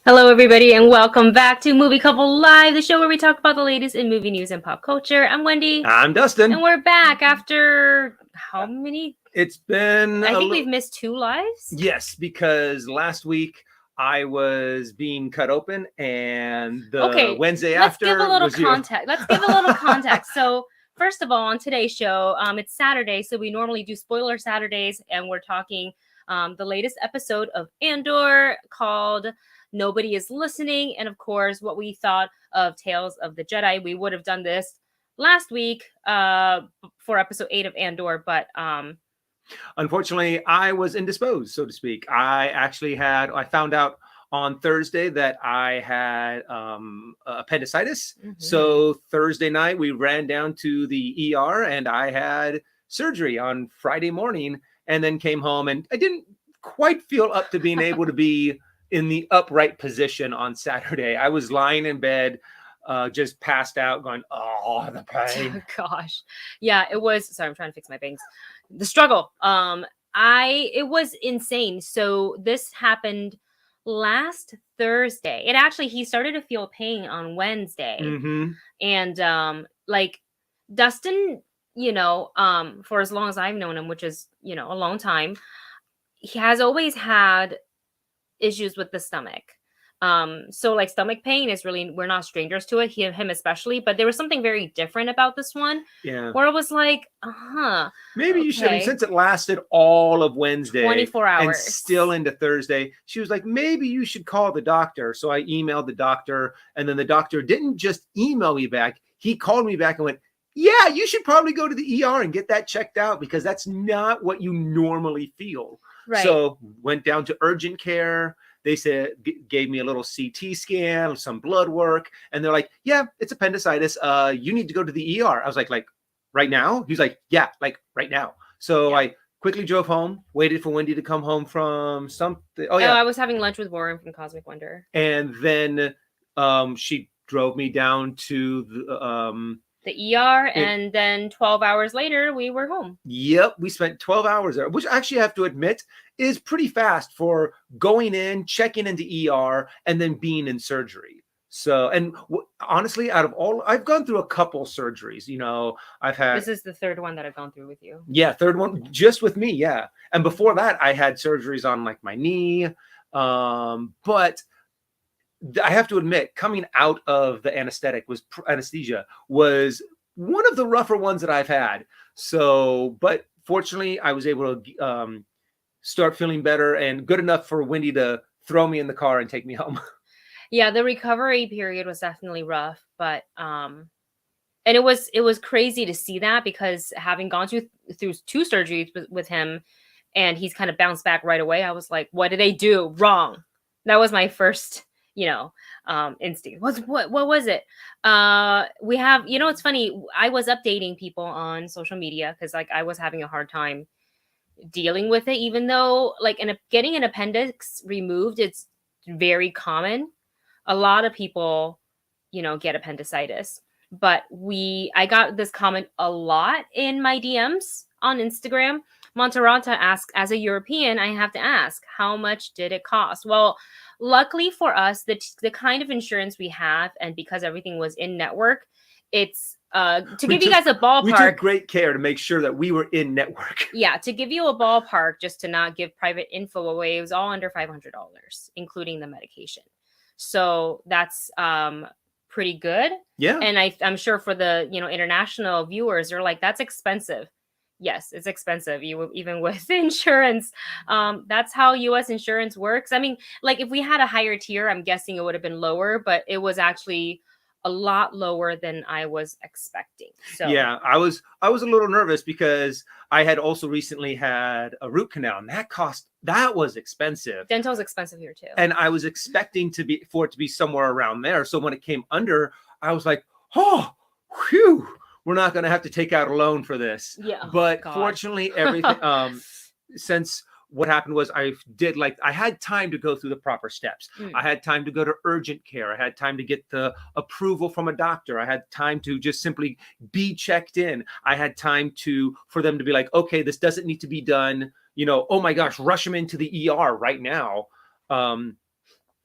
Hello, everybody, and welcome back to Movie Couple Live, the show where we talk about the latest in movie news and pop culture. I'm Wendy. I'm Dustin. And we're back after how many? It's been... I think we've missed 2 lives. Yes, because last week I was being cut open, and the Wednesday after give a little was context. Let's give a little context. So, first of all, on today's show, it's Saturday, so we normally do spoiler Saturdays, and we're talking the latest episode of Andor called Nobody is Listening, and of course, what we thought of Tales of the Jedi. We would have done this last week for episode 8 of Andor, but unfortunately, I was indisposed, so to speak. I found out on Thursday that I had appendicitis. Mm-hmm. So Thursday night, we ran down to the ER, and I had surgery on Friday morning, and then came home, and I didn't quite feel up to being able to be in the upright position on Saturday. I was lying in bed, just passed out, going, oh, the pain. Oh, gosh. Yeah, it was. Sorry, I'm trying to fix my bangs. The struggle. It was insane. So this happened last Thursday. He started to feel pain on Wednesday. Mm-hmm. And like Dustin, for as long as I've known him, which is, a long time, he has always had issues with the stomach. So like stomach pain is really, we're not strangers to it, him especially, but there was something very different about this one. Yeah. Where it was like, maybe okay. You should, I mean, since it lasted all of Wednesday, 24 hours and still into Thursday, she was like, maybe you should call the doctor. So I emailed the doctor, and then the doctor didn't just email me back. He called me back and went, yeah, you should probably go to the ER and get that checked out, because that's not what you normally feel. Right. So went down to urgent care. They said, gave me a little CT scan, some blood work. And they're like, yeah, it's appendicitis. You need to go to the ER. I was like, right now? He's like, yeah, like right now. So yeah. I quickly drove home, waited for Wendy to come home from something. Oh, yeah. I was having lunch with Warren from Cosmic Wonder. And then she drove me down to the ER, and then 12 hours later, we were home. Yep, we spent 12 hours there, which actually I have to admit is pretty fast for going in, checking into ER, and then being in surgery. So, and honestly, out of all, I've gone through a couple surgeries. I've had... This is the third one that I've gone through with you. Yeah, third one, just with me, yeah. And before that, I had surgeries on like my knee, but... I have to admit, coming out of the anesthesia was one of the rougher ones that I've had. So, but fortunately, I was able to start feeling better and good enough for Wendy to throw me in the car and take me home. Yeah, the recovery period was definitely rough, but and it was crazy to see that, because having gone through 2 surgeries with him, and he's kind of bounced back right away. I was like, what did they do wrong? That was my first instinct. What was it? We have, it's funny, I was updating people on social media because like I was having a hard time dealing with it, even though like getting an appendix removed, it's very common. A lot of people, get appendicitis, but I got this comment a lot in my DMs on Instagram. Monterata asked, as a European, I have to ask, how much did it cost? Well, luckily for us, the kind of insurance we have, and because everything was in network, it's give you guys a ballpark. We took great care to make sure that we were in network. Yeah, to give you a ballpark, just to not give private info away, it was all under $500, including the medication. So that's pretty good. Yeah. And I'm sure for the international viewers, they're like, that's expensive. Yes, it's expensive. Even with insurance, that's how U.S. insurance works. I mean, like if we had a higher tier, I'm guessing it would have been lower, but it was actually a lot lower than I was expecting. So yeah, I was a little nervous because I had also recently had a root canal, and that was expensive. Dental is expensive here too. And I was expecting for it to be somewhere around there. So when it came under, I was like, oh, whew. We're not going to have to take out a loan for this. Yeah. But fortunately, everything, since what happened was I had time to go through the proper steps. I had time to go to urgent care. I had time to get the approval from a doctor. I had time to just simply be checked in. I had time for them to be like, okay, this doesn't need to be done. Oh my gosh, rush him into the ER right now.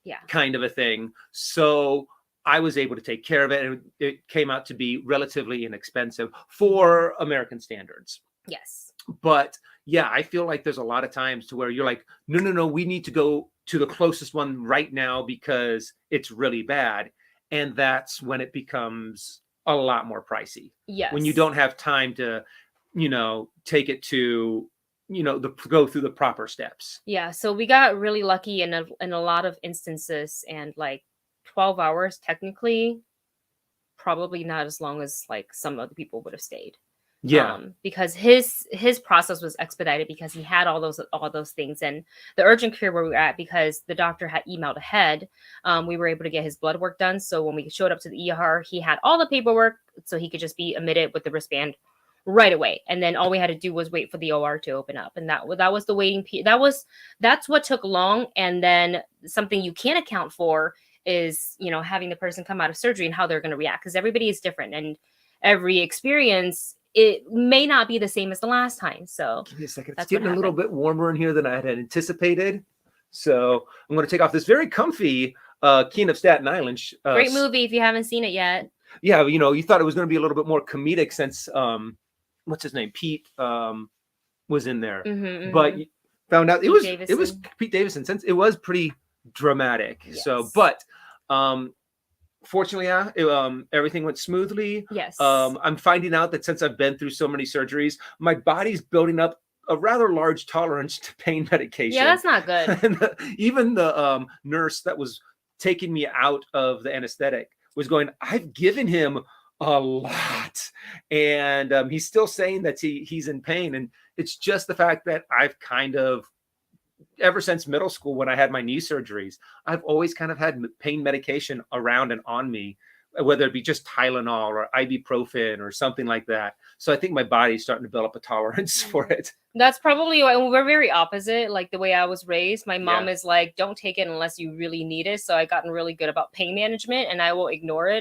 Yeah. kind of a thing. So I was able to take care of it, and it came out to be relatively inexpensive for American standards. Yes. But yeah, I feel like there's a lot of times to where you're like, no, we need to go to the closest one right now because it's really bad. And that's when it becomes a lot more pricey. Yes. When you don't have time to, take it to, go through the proper steps. Yeah. So we got really lucky in a lot of instances, and like 12 hours technically, probably not as long as like some other people would have stayed. Yeah. Because his process was expedited because he had all those things, and the urgent care where we were at, because the doctor had emailed ahead, we were able to get his blood work done. So when we showed up to the ER, he had all the paperwork, so he could just be admitted with the wristband right away. And then all we had to do was wait for the OR to open up, and that was the waiting period. That's what took long. And then something you can't account for is having the person come out of surgery and how they're going to react, because everybody is different, and every experience, it may not be the same as the last time. So give me a second. It's getting a little bit warmer in here than I had anticipated. So I'm going to take off this very comfy King of Staten Island. Great movie if you haven't seen it yet. Yeah, you thought it was going to be a little bit more comedic since what's his name, Pete was in there, but you found out it was Pete Davidson. Since it was pretty dramatic. Yes. So, but fortunately, everything went smoothly. Yes. I'm finding out that since I've been through so many surgeries, my body's building up a rather large tolerance to pain medication. Yeah, that's not good. And even the nurse that was taking me out of the anesthetic was going, I've given him a lot. And he's still saying that he's in pain. And it's just the fact that I've kind of, ever since middle school, when I had my knee surgeries, I've always kind of had pain medication around and on me, whether it be just Tylenol or ibuprofen or something like that. So I think my body's starting to build up a tolerance for it. That's probably why we're very opposite. Like the way I was raised, my mom is like, don't take it unless you really need it. So I've gotten really good about pain management, and I will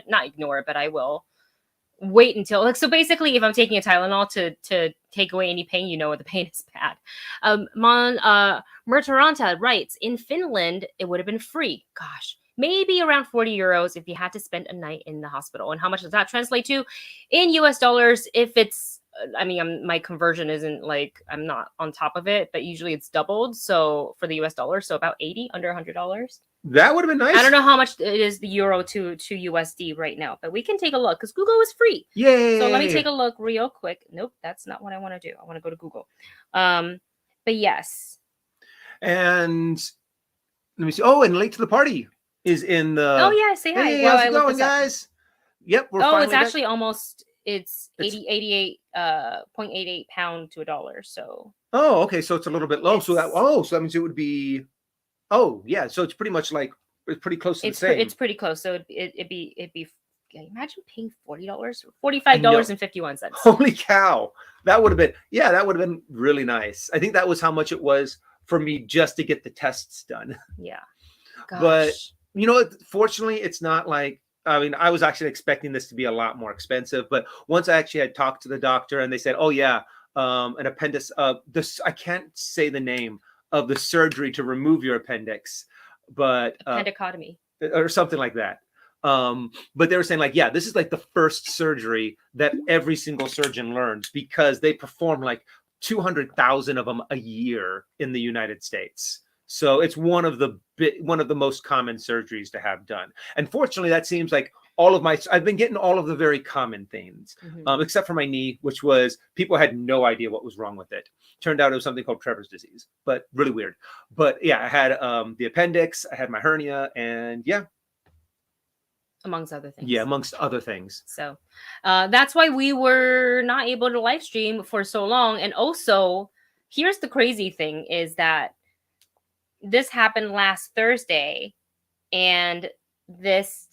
not ignore it, but I will wait until, so basically if I'm taking a Tylenol to take away any pain, the pain is bad. Mon Mothma writes, in Finland it would have been free, maybe around 40 euros if you had to spend a night in the hospital. And how much does that translate to in US dollars? If it's my conversion isn't like, I'm not on top of it, but usually it's doubled. So for the US dollar, so about 80, under $100. That would have been nice. I don't know how much it is the euro to USD right now, but we can take a look because Google is free. Yay! So let me take a look real quick. Nope, that's not what I want to do. I want to go to Google. But yes. And let me see. Oh, and Late to the Party is in the. Oh yeah, say hi. Hey, how's it going, guys? Yep, we're it's actually almost. It's 88.88 pound to $1. So. Oh, okay. So it's a little bit low. So that means it would be. Oh yeah, so it's pretty much like it's pretty close to the same. It's pretty close. So it'd be. Imagine paying $40, $45.51. Holy cow, that would have been really nice. I think that was how much it was for me just to get the tests done. Yeah, but fortunately, it's not like. I was actually expecting this to be a lot more expensive, but once I actually had talked to the doctor and they said, "Oh yeah, an appendix." I can't say the name of the surgery to remove your appendix, but appendicotomy or something like that. But they were saying like, yeah, this is like the first surgery that every single surgeon learns because they perform like 200,000 of them a year in the United States. So it's one of the most common surgeries to have done. And fortunately, that seems like I've been getting all of the very common things, except for my knee, which was people had no idea what was wrong with it. Turned out it was something called Trevor's disease, but really weird. But yeah, I had the appendix, I had my hernia, and yeah. Amongst other things. Yeah, amongst other things. So that's why we were not able to live stream for so long. And also, here's the crazy thing is that this happened last Thursday, and this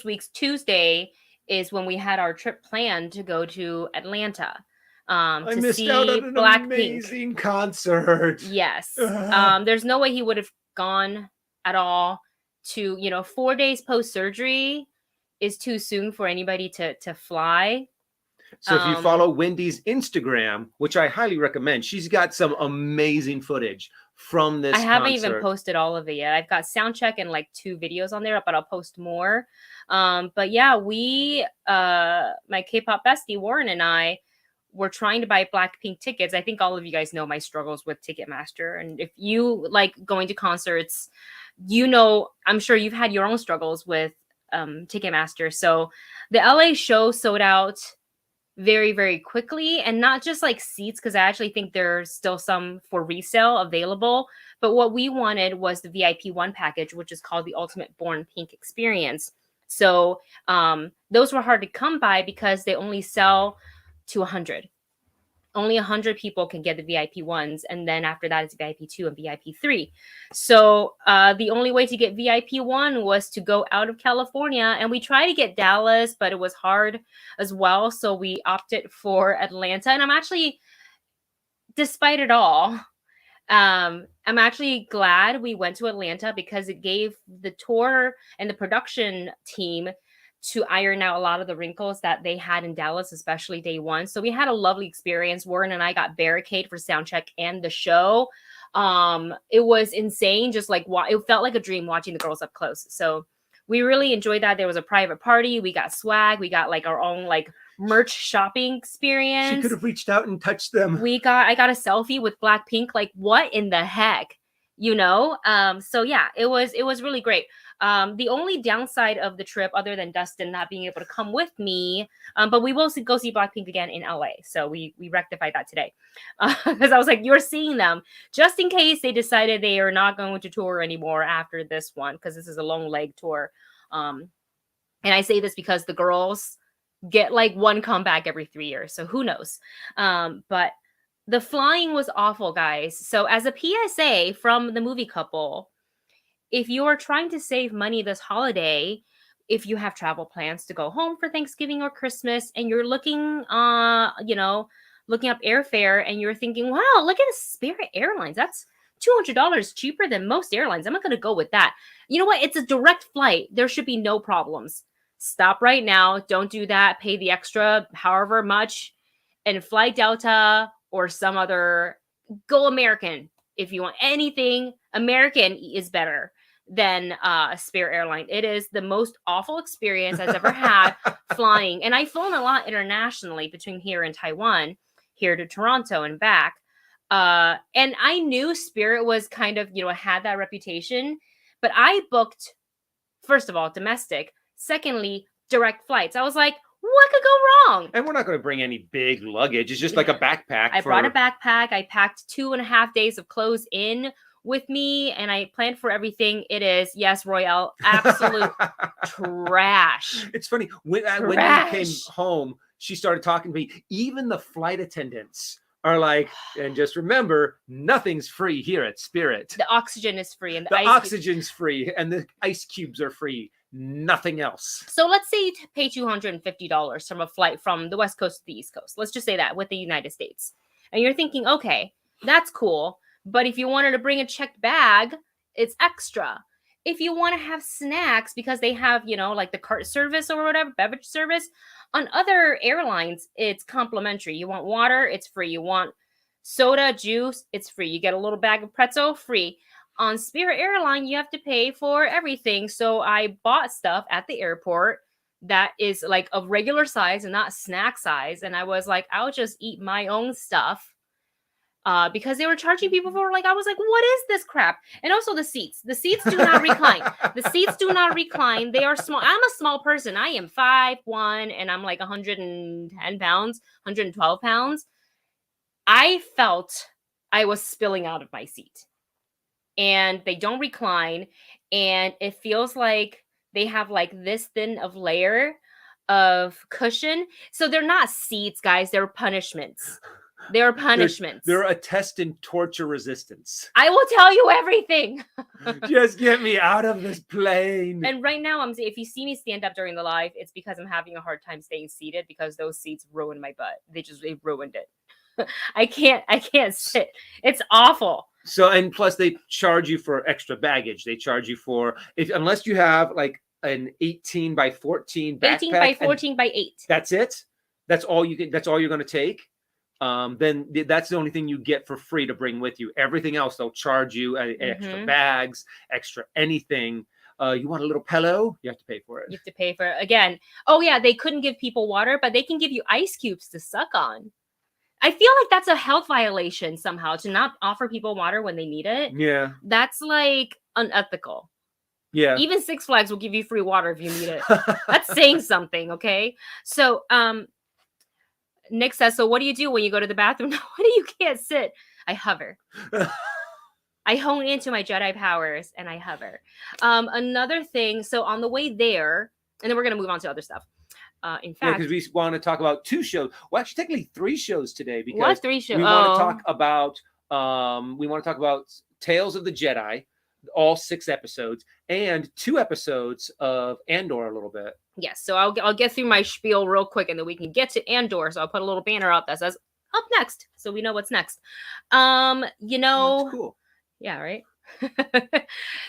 week's Tuesday is when we had our trip planned to go to Atlanta to missed out on an amazing concert. Yes. There's no way he would have gone at all. 4 days post surgery is too soon for anybody to fly. So if you follow Wendy's Instagram, which I highly recommend, she's got some amazing footage from this I haven't even concert. posted all of it yet. I've got sound check and like 2 videos on there, but I'll post more. But yeah, we my K-pop bestie Warren and I were trying to buy Blackpink tickets. I think all of you guys know my struggles with Ticketmaster, and if you like going to concerts, you know, I'm sure you've had your own struggles with Ticketmaster. So the LA show sold out very, very quickly, and not just like seats, because I actually think there's still some for resale available. But what we wanted was the VIP1 package, which is called the Ultimate Born Pink Experience. So those were hard to come by because they only sell to 100. Only 100 people can get the VIP ones, and then after that it's VIP 2 and VIP 3. So the only way to get VIP 1 was to go out of California, and we tried to get Dallas, but it was hard as well. So we opted for Atlanta, and I'm actually, despite it all, I'm actually glad we went to Atlanta because it gave the tour and the production team to iron out a lot of the wrinkles that they had in Dallas, especially day one. So we had a lovely experience. Warren and I got barricade for sound check and the show. It was insane. Just like it felt like a dream watching the girls up close. So we really enjoyed that. There was a private party. We got swag. We got like our own like merch shopping experience. She could have reached out and touched them. I got a selfie with Blackpink. Like, what in the heck? You know? So yeah, it was really great. The only downside of the trip, other than Dustin not being able to come with me, but we will go see Blackpink again in LA. So we rectified that today. Because I was like, you're seeing them just in case they decided they are not going to tour anymore after this one, because this is a long leg tour. And I say this because the girls get like one comeback every 3 years. So who knows? But the flying was awful, guys. So as a PSA from the movie couple, if you are trying to save money this holiday, if you have travel plans to go home for Thanksgiving or Christmas, and you're looking, looking up airfare, and you're thinking, wow, look at Spirit Airlines. That's $200 cheaper than most airlines. I'm not going to go with that. You know what? It's a direct flight. There should be no problems. Stop right now. Don't do that. Pay the extra, however much, and fly Delta or some other. Go American. If you want anything, American is better than Spirit Airline. It is the most awful experience I've ever had flying. And I've flown a lot internationally between here and Taiwan, here to Toronto and back. And I knew Spirit was kind of, had that reputation, but I booked, first of all, domestic. Secondly, direct flights. I was like, what could go wrong? And we're not going to bring any big luggage. It's just like a backpack. I brought a backpack. I packed 2.5 days of clothes in with me, and I planned for everything. It is, yes, Royale, absolute trash. It's funny. When you came home, she started talking to me. Even the flight attendants are like, and just remember, nothing's free here at Spirit. The oxygen is free. And the oxygen's free, and the ice cubes are free. Nothing else. So let's say you pay $250 from a flight from the West Coast to the East Coast. Let's just say that with the United States. And you're thinking, okay, that's cool. But if you wanted to bring a checked bag, it's extra. If you want to have snacks, because they have, like the cart service or whatever, beverage service, on other airlines, it's complimentary. You want water, it's free. You want soda, juice, it's free. You get a little bag of pretzel, free. On Spirit Airline, you have to pay for everything. So I bought stuff at the airport that is like of regular size and not snack size. And I was like, I'll just eat my own stuff because they were charging people for, like, I was like, what is this crap? And also the seats. The seats do not recline. The seats do not recline. They are small. I'm a small person. I am 5'1", and I'm like 110 pounds, 112 pounds. I felt I was spilling out of my seat. And they don't recline, and it feels like they have like this thin of layer of cushion. So they're not seats, guys. They're punishments. They're punishments. They're a test in torture resistance. I will tell you everything. Just get me out of this plane. And right now, if you see me stand up during the live, it's because I'm having a hard time staying seated because those seats ruined my butt. They ruined it. I can't sit. It's awful. So, and plus they charge you for extra baggage. They charge you for, unless you have like an 18 by 14 backpack. 18 by 14 by 8. That's it. That's all you can. That's all you're going to take. then that's the only thing you get for free to bring with you. Everything else, they'll charge you extra bags, extra anything. You want a little pillow? You have to pay for it. You have to pay for it again. Oh yeah, they couldn't give people water, but they can give you ice cubes to suck on. I feel like that's a health violation somehow to not offer people water when they need it. Yeah. That's like unethical. Yeah. Even Six Flags will give you free water if you need it. That's saying something, okay? So, Nick says, so what do you do when you go to the bathroom? What do you can't sit? I hover. I hone into my Jedi powers and I hover. Another thing, so on the way there, and then we're going to move on to other stuff. In fact, because we want to talk about 2 shows. Well, actually, technically 3 shows today. Because what 3 shows? We want to talk about. We want to talk about Tales of the Jedi, all 6 episodes, and 2 episodes of Andor a little bit. Yes, so I'll get through my spiel real quick, and then we can get to Andor. So I'll put a little banner up that says "Up next," so we know what's next. You know, that's cool. Yeah, right.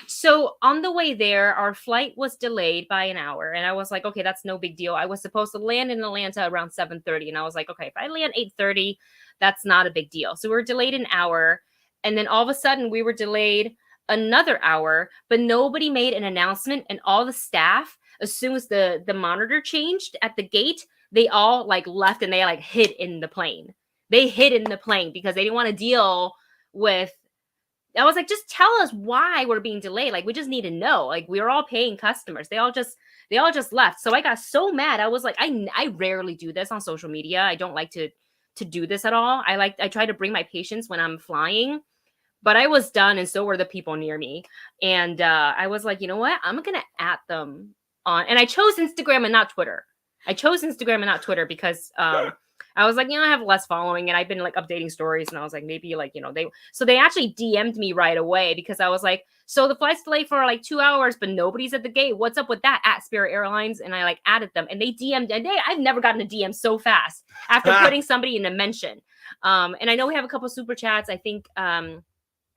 So on the way there, our flight was delayed by an hour, and I was like, okay, that's no big deal. I was supposed to land in Atlanta around 7:30, and I was like, okay, if I land 8:30, that's not a big deal. So we were delayed an hour, and then all of a sudden we were delayed another hour, but nobody made an announcement, and all the staff, as soon as the monitor changed at the gate, they all like left and they like hid in the plane. They hid in the plane because they didn't want to deal with. I was like, just tell us why we're being delayed. Like, we just need to know. Like, we were all paying customers. They all just left. So I got so mad. I was like, I rarely do this on social media. I don't like to do this at all. I try to bring my patience when I'm flying, but I was done, and so were the people near me. And I was like, you know what? I'm gonna @ them on. And I chose Instagram and not Twitter. Because I was like, I have less following, and I've been like updating stories, and I was like, maybe like, they actually DM'd me right away because I was like, so the flight's delayed for like 2 hours, but nobody's at the gate. What's up with that? At Spirit Airlines. And I like added them, and they DM'd, and I've never gotten a DM so fast after putting somebody in a mention. And I know we have a couple super chats. I think,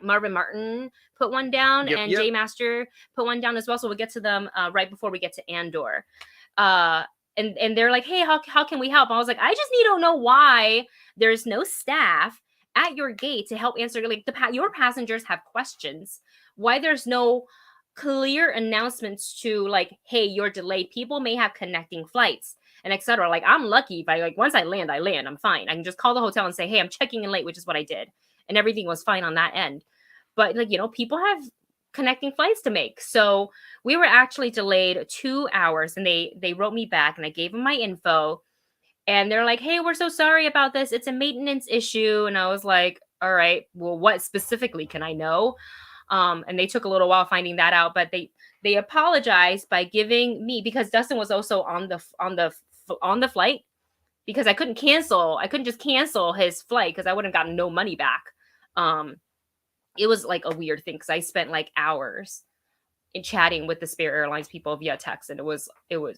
Marvin Martin put one down, and Jay Master put one down as well. So we'll get to them right before we get to Andor. And they're like, hey, how can we help? I was like, I just need to know why there's no staff at your gate to help answer like your passengers have questions. Why there's no clear announcements to like, hey, you're delayed. People may have connecting flights and etc. Like, I'm lucky if I like once I land, I'm fine. I can just call the hotel and say, hey, I'm checking in late, which is what I did, and everything was fine on that end. But like, people have connecting flights to make. So we were actually delayed 2 hours, and they wrote me back, and I gave them my info, and they're like, hey, we're so sorry about this. It's a maintenance issue. And I was like, all right, well, what specifically can I know? And they took a little while finding that out, but they apologized by giving me, because Dustin was also on the flight, because I couldn't just cancel his flight because I wouldn't gotten no money back. It was like a weird thing because I spent like hours in chatting with the Spirit Airlines people via text, and it was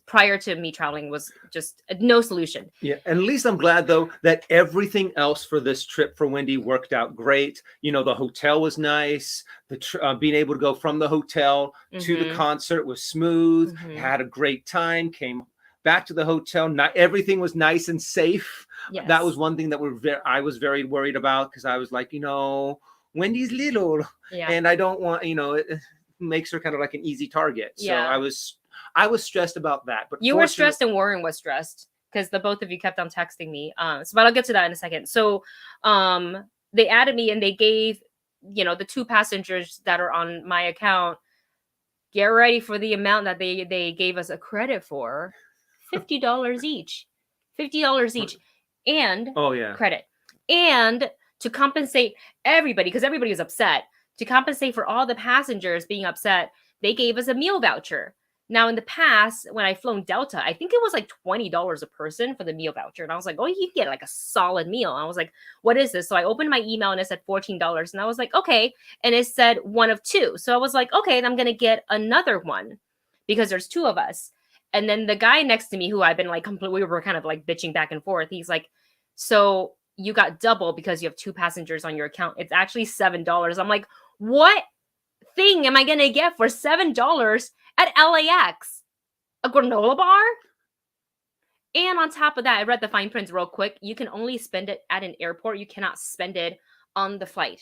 prior to me traveling was just no solution. Yeah, and at least I'm glad though that everything else for this trip for Wendy worked out great. The hotel was nice. Being able to go from the hotel to the concert was smooth. Had a great time. Came back to the hotel. Not everything was nice and safe. Yes. That was one thing that I was very worried about, because I was like, Wendy's little, and I don't want, it makes her kind of like an easy target. So I was stressed about that. But you were stressed, and Warren was stressed because the both of you kept on texting me. But I'll get to that in a second. So they added me, and they gave, the 2 passengers that are on my account, get ready for the amount that they gave us a credit for, $50 each. $50 each. And credit. And to compensate everybody, because everybody was upset, to compensate for all the passengers being upset, they gave us a meal voucher. Now, in the past, when I flown Delta, I think it was like $20 a person for the meal voucher. And I was like, oh, you can get like a solid meal. And I was like, what is this? So I opened my email, and it said $14. And I was like, okay. And it said 1 of 2. So I was like, okay, I'm going to get another one because there's 2 of us. And then the guy next to me, who I've been like we were kind of like bitching back and forth. He's like, so you got double because you have 2 passengers on your account. It's actually $7. I'm like, what thing am I going to get for $7 at LAX? A granola bar? And on top of that, I read the fine print real quick. You can only spend it at an airport. You cannot spend it on the flight.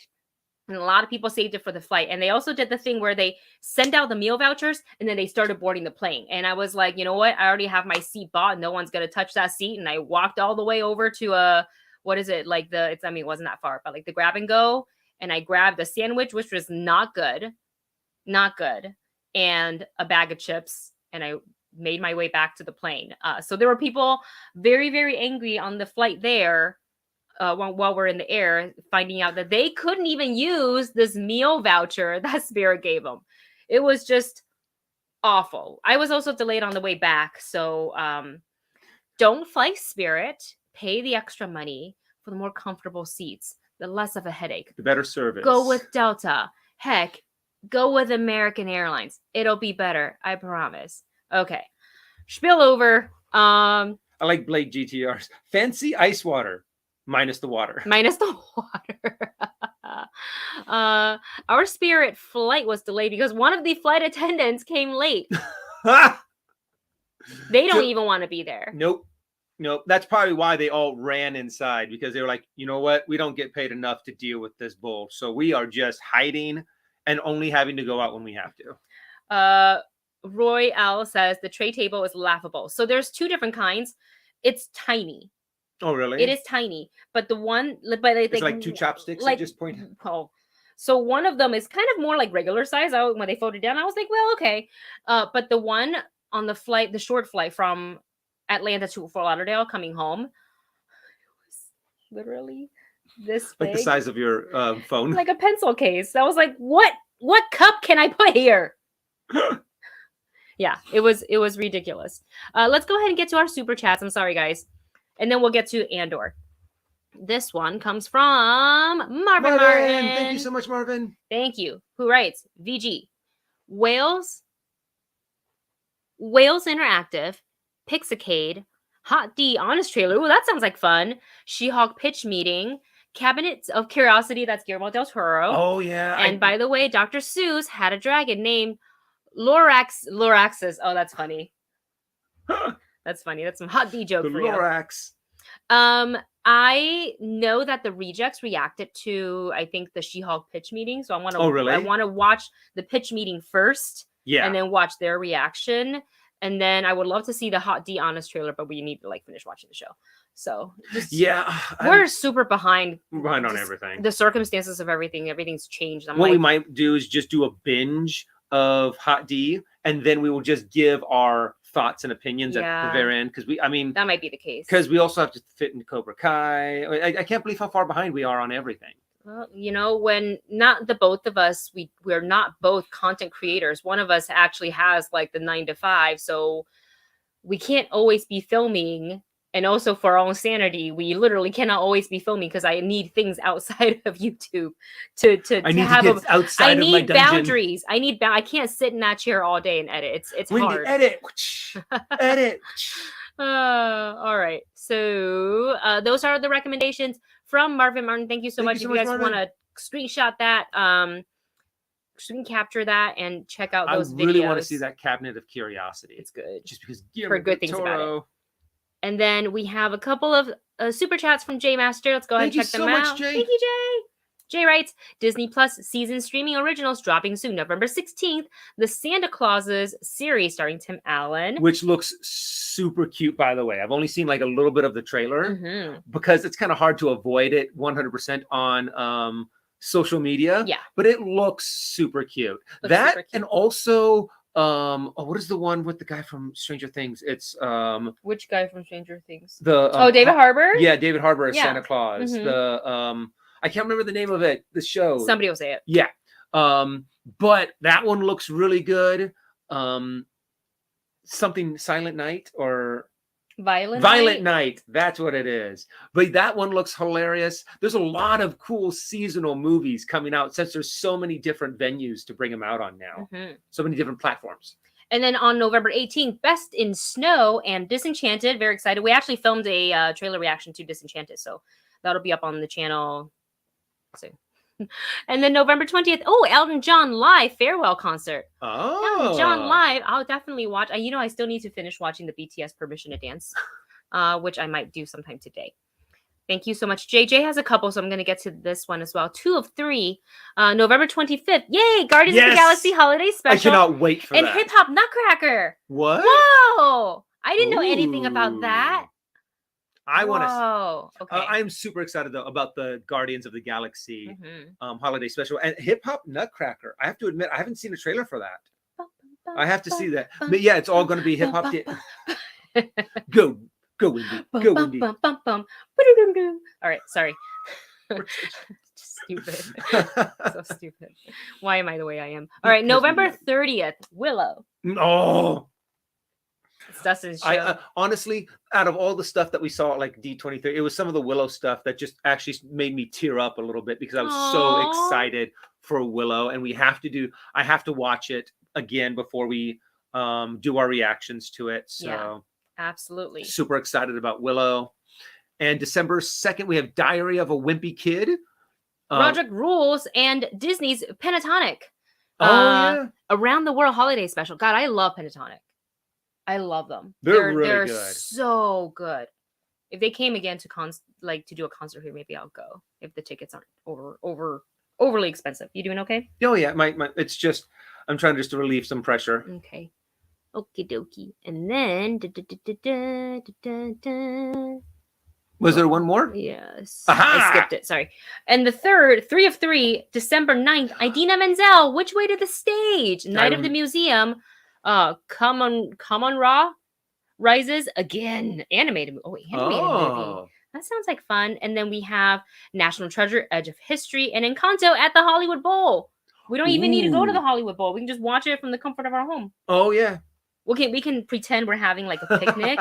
And a lot of people saved it for the flight. And they also did the thing where they send out the meal vouchers and then they started boarding the plane. And I was like, you know what? I already have my seat bought. No one's going to touch that seat. And I walked all the way over to what is it? Like it wasn't that far, but like the grab and go. And I grabbed a sandwich, which was not good. Not good. And a bag of chips. And I made my way back to the plane. So there were people very, very angry on the flight there. While we're in the air, finding out that they couldn't even use this meal voucher that Spirit gave them. It was just awful. I was also delayed on the way back. So don't fly Spirit. Pay the extra money for the more comfortable seats, the less of a headache. The better service. Go with Delta. Heck, go with American Airlines. It'll be better. I promise. Okay. Spill over. I like Blade GTRs. Fancy ice water. Minus the water. Minus the water. Our Spirit flight was delayed because one of the flight attendants came late. They don't even want to be there. Nope. That's probably why they all ran inside, because they were like, you know what? We don't get paid enough to deal with this bull. So we are just hiding and only having to go out when we have to. Roy L says the tray table is laughable. So there's two different kinds. It's tiny. Oh, really? It is tiny, but the one, but it's like two chopsticks. Like, at this point. Oh, so one of them is kind of more like regular size. When they folded down, I was like, well, okay. But the one on the flight, the short flight from Atlanta to Fort Lauderdale, coming home, it was literally this big, like the size of your phone, like a pencil case. I was like, what cup can I put here? Yeah, it was ridiculous. Let's go ahead and get to our super chats. I'm sorry, guys. And then we'll get to Andor. This one comes from Marvin. Thank you so much, Marvin. Thank you. Who writes? VG. Wales Interactive, Pixicade, Hot D Honest Trailer. Ooh, that sounds like fun. She-Hulk Pitch Meeting, Cabinet of Curiosity. That's Guillermo del Toro. Oh, yeah. And by the way, Dr. Seuss had a dragon named Loraxus. Oh, that's funny. That's funny. That's some Hot D joke for you. Lorax. I know that the rejects reacted to, I think, the She-Hulk pitch meeting. So I want to. Oh, really? I want to watch the pitch meeting first. Yeah. And then watch their reaction. And then I would love to see the Hot D Honest trailer, but we need to finish watching the show. So we're super behind. Behind on everything. The circumstances of everything's changed. What we might do is just do a binge of Hot D, and then we will just give our thoughts and opinions at the very end, because that might be the case, because we also have to fit into Cobra Kai. I can't believe how far behind we are on everything. Well, when not the both of us, we're not both content creators. One of us actually has like the 9 to 5, so we can't always be filming. And also for our own sanity, we literally cannot always be filming, because I need things outside of YouTube to have outside. I need boundaries. I can't sit in that chair all day and edit. It's hard. Edit. Edit. All right. So those are the recommendations from Marvin Martin. Thank you so much. If you guys want to screenshot that, screen capture that, and check out those videos. I really want to see that Cabinet of Curiosity. It's good. Just because for good things about it. And then we have a couple of super chats from Jay Master. Let's go ahead and check them out. Much, Jay. Thank you, Jay. Jay writes, Disney Plus season streaming originals dropping soon, November 16th. The Santa Clauses series starring Tim Allen. Which looks super cute, by the way. I've only seen like a little bit of the trailer because it's kind of hard to avoid it 100% on social media. Yeah. But it looks super cute. And also... what is the one with the guy from Stranger Things? It's which guy from Stranger Things? David Harbour? Yeah, David Harbour as Santa Claus. I can't remember the name of it. The show. Somebody will say it. Yeah. But that one looks really good. Something Silent Night or Violent Night. That's what it is. But that one looks hilarious. There's a lot of cool seasonal movies coming out, since there's so many different venues to bring them out on now. So many different platforms. And then on November 18th, Best in Snow and Disenchanted. Very excited. We actually filmed a trailer reaction to Disenchanted, so that'll be up on the channel soon. And then November 20th, Elton John live farewell concert. Elton John live. I'll definitely watch. I still need to finish watching the BTS Permission to Dance. which I might do sometime today. Thank you so much. JJ has a couple, so I'm going to get to this one as well. 2 of 3. November 25th. Yay! Guardians of the Galaxy Holiday Special. I cannot wait for and that. Hip Hop Nutcracker. What? Whoa! I didn't know anything about that. I want to. Whoa. Okay. I am super excited though about the Guardians of the Galaxy holiday special and Hip Hop Nutcracker. I have to admit, I haven't seen a trailer for that. I have to see that. But yeah, it's all going to be hip hop. Go, Wendy. Go, Wendy. All right, sorry. Stupid. So stupid. Why am I the way I am? All right, November 30th, Willow. Oh. It's Dustin's show. Honestly, out of all the stuff that we saw at like D23, it was some of the Willow stuff that just actually made me tear up a little bit because I was so excited for Willow, and I have to watch it again before we do our reactions to it. So yeah, absolutely. Super excited about Willow. And December 2nd, we have Diary of a Wimpy Kid. Roderick Rules and Disney's Pentatonic. Yeah. Around the World Holiday Special. God, I love Pentatonic. I love them. They're really good. So good. If they came again to to do a concert here, maybe I'll go. If the tickets aren't overly expensive. You doing okay? Oh yeah, my it's just I'm trying just to relieve some pressure. Okay. Okie dokie. And then was there one more? Yes. Aha! I skipped it. Sorry. And the third, 3 of 3, December 9th, Idina Menzel, Which Way to the Stage? Night of the Museum. Come on Raw Rises again. Animated movie. That sounds like fun. And then we have National Treasure, Edge of History, and Encanto at the Hollywood Bowl. We don't even need to go to the Hollywood Bowl. We can just watch it from the comfort of our home. Oh yeah. Okay, we can pretend we're having like a picnic.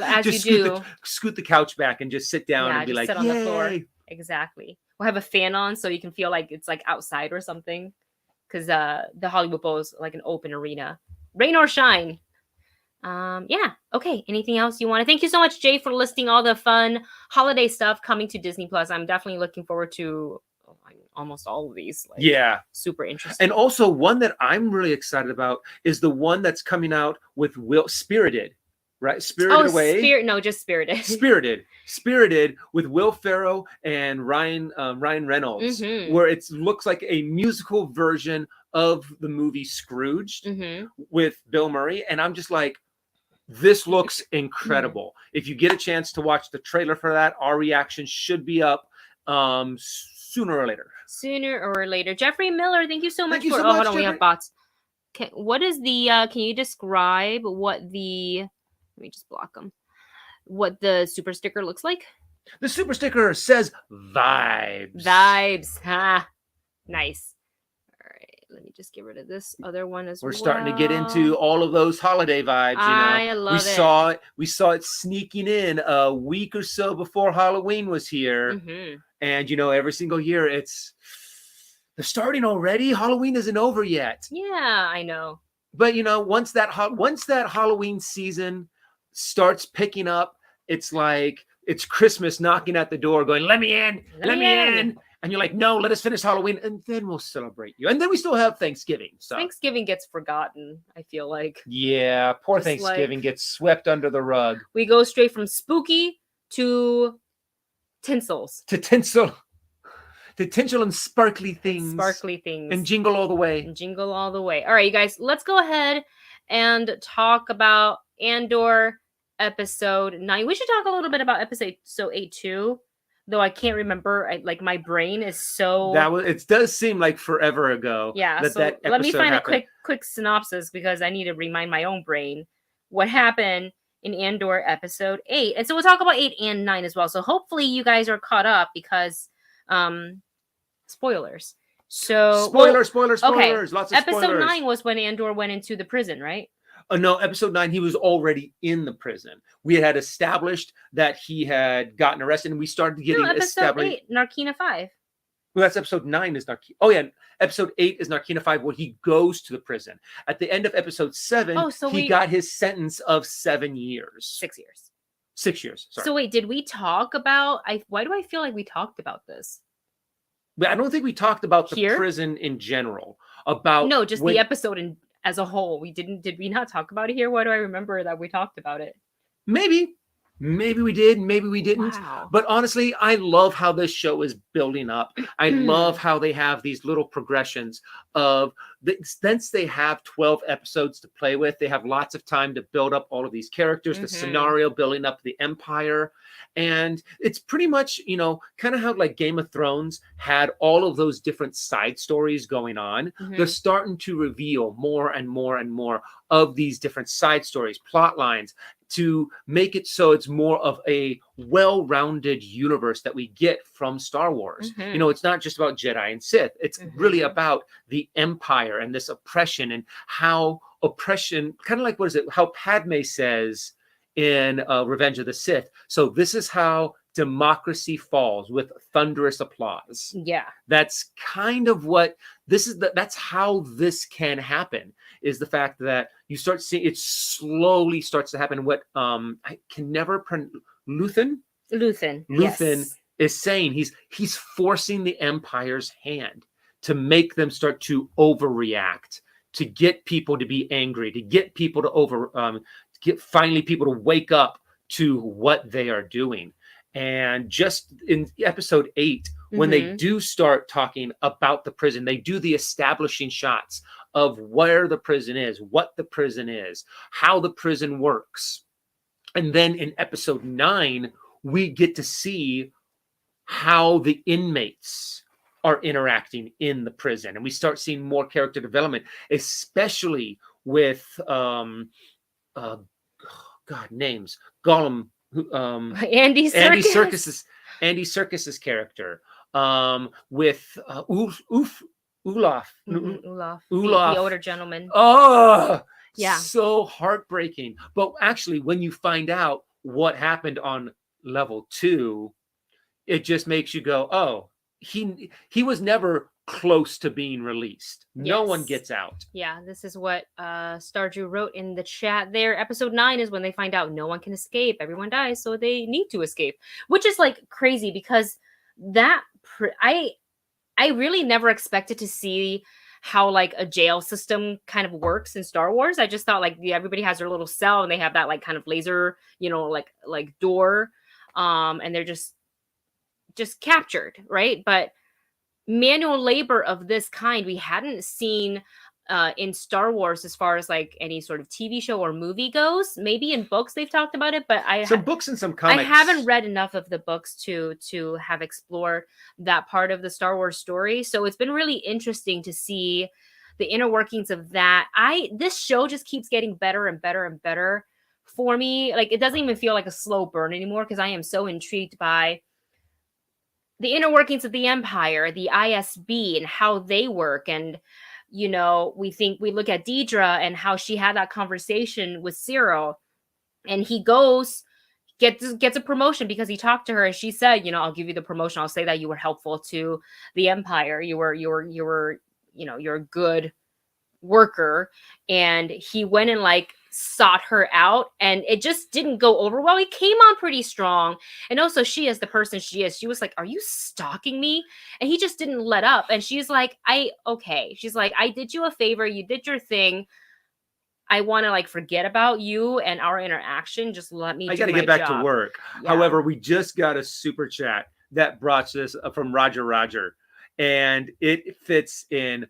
As just you do. Scoot the couch back and just sit down and be like, sit on the floor. Exactly. We'll have a fan on so you can feel like it's like outside or something. Because the Hollywood Bowl is like an open arena. Rain or shine. Yeah. Okay. Anything else you want to? Thank you so much, Jay, for listing all the fun holiday stuff coming to Disney Plus. I'm definitely looking forward to almost all of these. Yeah. Super interesting. And also one that I'm really excited about is the one that's coming out with Spirited. Right, Spirited Away. Just Spirited. Spirited with Will Ferrell and Ryan Reynolds, where it looks like a musical version of the movie Scrooged with Bill Murray, and I'm just like, this looks incredible. If you get a chance to watch the trailer for that, our reaction should be up sooner or later. Jeffrey Miller, thank you so much for. Hold on, we have bots. What is the? Can you describe what the? Let me just block them. What the super sticker looks like? The super sticker says vibes. Vibes. Ha. Nice. All right. Let me just get rid of this other one as well. We're starting to get into all of those holiday vibes. I love it. We saw it sneaking in a week or so before Halloween was here. And, every single year they're starting already. Halloween isn't over yet. Yeah, I know. But, once that Halloween season starts picking up, it's like it's Christmas knocking at the door going, let me in. And you're like, no, let us finish Halloween and then we'll celebrate you. And then we still have Thanksgiving. So Thanksgiving gets forgotten, I feel like. Yeah, poor Thanksgiving gets swept under the rug. We go straight from spooky to tinsels. To tinsel and sparkly things. And jingle all the way. All right, you guys, let's go ahead and talk about Andor episode 9. We should talk a little bit about episode 8 too, though I can't remember. My brain is so. It does seem like forever ago. Yeah. That let me find a quick synopsis because I need to remind my own brain what happened in Andor episode 8, and so we'll talk about 8 and 9 as well. So hopefully you guys are caught up because spoilers. So spoilers. Okay. Lots of spoilers. Episode 9 was when Andor went into the prison, right? No, episode 9, he was already in the prison. We had established that he had gotten arrested, and we started getting episode 8, Narkina 5. Well, that's episode 9 is Narkina. Oh, yeah. Episode 8 is Narkina 5, where he goes to the prison. At the end of episode 7, he got his sentence of 7 years. 6 years. 6 years. Sorry. So wait, did we talk about? Why do I feel like we talked about this? But I don't think we talked about the prison in general. Just the episode as a whole. Did we not talk about it here? Why do I remember that we talked about it? Maybe. Maybe we did, maybe we didn't. Wow. But honestly, I love how this show is building up. I love how they have these little progressions of since they have 12 episodes to play with, they have lots of time to build up all of these characters, the scenario, building up the empire. And it's pretty much, you know, kind of how like Game of Thrones had all of those different side stories going on. They're starting to reveal more and more and more of these different side stories, plot lines, to make it so it's more of a well-rounded universe that we get from Star Wars. You know, it's not just about Jedi and Sith. It's really about the Empire and this oppression, and how oppression, kind of like, what is it? How Padme says in Revenge of the Sith. So this is how democracy falls, with thunderous applause. Yeah. That's kind of what this is. That's how this can happen, is the fact that you start seeing it slowly starts to happen. What I can never pronounce, Luthen Yes. is saying, he's forcing the Empire's hand to make them start to overreact, to get people to be angry, to get people to get finally people to wake up to what they are doing. And just in episode 8, when they do start talking about the prison, they do the establishing shots of where the prison is, what the prison is, how the prison works. And then in episode 9, we get to see how the inmates are interacting in the prison. And we start seeing more character development, especially with names. Gollum, Andy Serkis's character, with Olaf, the older gentleman. Oh, yeah, so heartbreaking. But actually, when you find out what happened on level 2, it just makes you go, oh, he was never close to being released. No one gets out. Yeah, this is what Stardew wrote in the chat there. Episode 9 is when they find out no one can escape. Everyone dies, so they need to escape. Which is like crazy, because that I really never expected to see how like a jail system kind of works in Star Wars. I just thought like everybody has their little cell and they have that like kind of laser, you know, like door, and they're just captured, right? But manual labor of this kind we hadn't seen in Star Wars, as far as like any sort of TV show or movie goes. Maybe in books they've talked about it, but some books and some comics. I haven't read enough of the books to have explored that part of the Star Wars story. So it's been really interesting to see the inner workings of that. This show just keeps getting better and better and better for me. Like, it doesn't even feel like a slow burn anymore, because I am so intrigued by the inner workings of the Empire, the ISB, and how they work. And, you know, we look at Dedra and how she had that conversation with Cyril, and he gets a promotion because he talked to her, and she said, you know, I'll give you the promotion. I'll say that you were helpful to the Empire. You were, you know, you're a good worker. And he went and like sought her out, and it just didn't go over well. He came on pretty strong. And also, she, as the person she is, she was like, are you stalking me? And he just didn't let up. And she's like, she's like, I did you a favor, you did your thing, I want to like forget about you and our interaction. Just let me. I got to get back to work. Yeah. However, we just got a super chat that brought this from Roger, and it fits in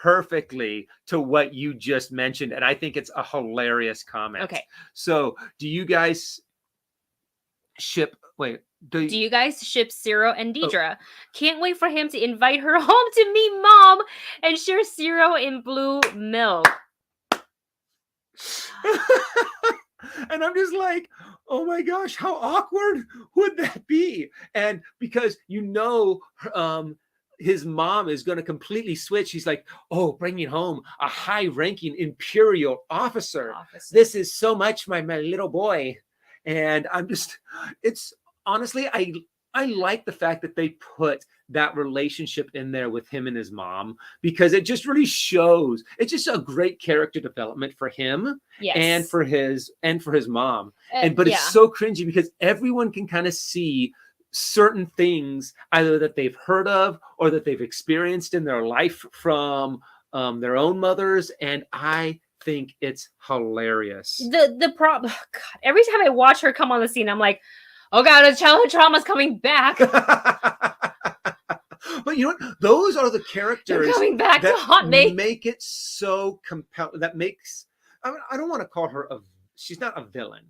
perfectly to what you just mentioned, and I think it's a hilarious comment. Okay. So, do you guys ship? Wait. Do you guys ship Cyril and Dedra? Oh. Can't wait for him to invite her home to meet Mom and share Cyril in blue milk. And I'm just like, oh my gosh, how awkward would that be? And because his mom is going to completely switch. He's like, oh, bringing home a high-ranking Imperial officer. This is so much my little boy. And it's honestly, I like the fact that they put that relationship in there with him and his mom, because it just really shows. It's just a great character development for him, and for his mom. But it's so cringy because everyone can kind of see certain things either that they've heard of or that they've experienced in their life from their own mothers. And I think it's hilarious. The problem, God, every time I watch her come on the scene, I'm like, oh God, the childhood trauma's coming back. But you know what? Those are the characters They're coming back to that haunt me. make it so compelling. That makes, I mean, I don't want to call her she's not a villain,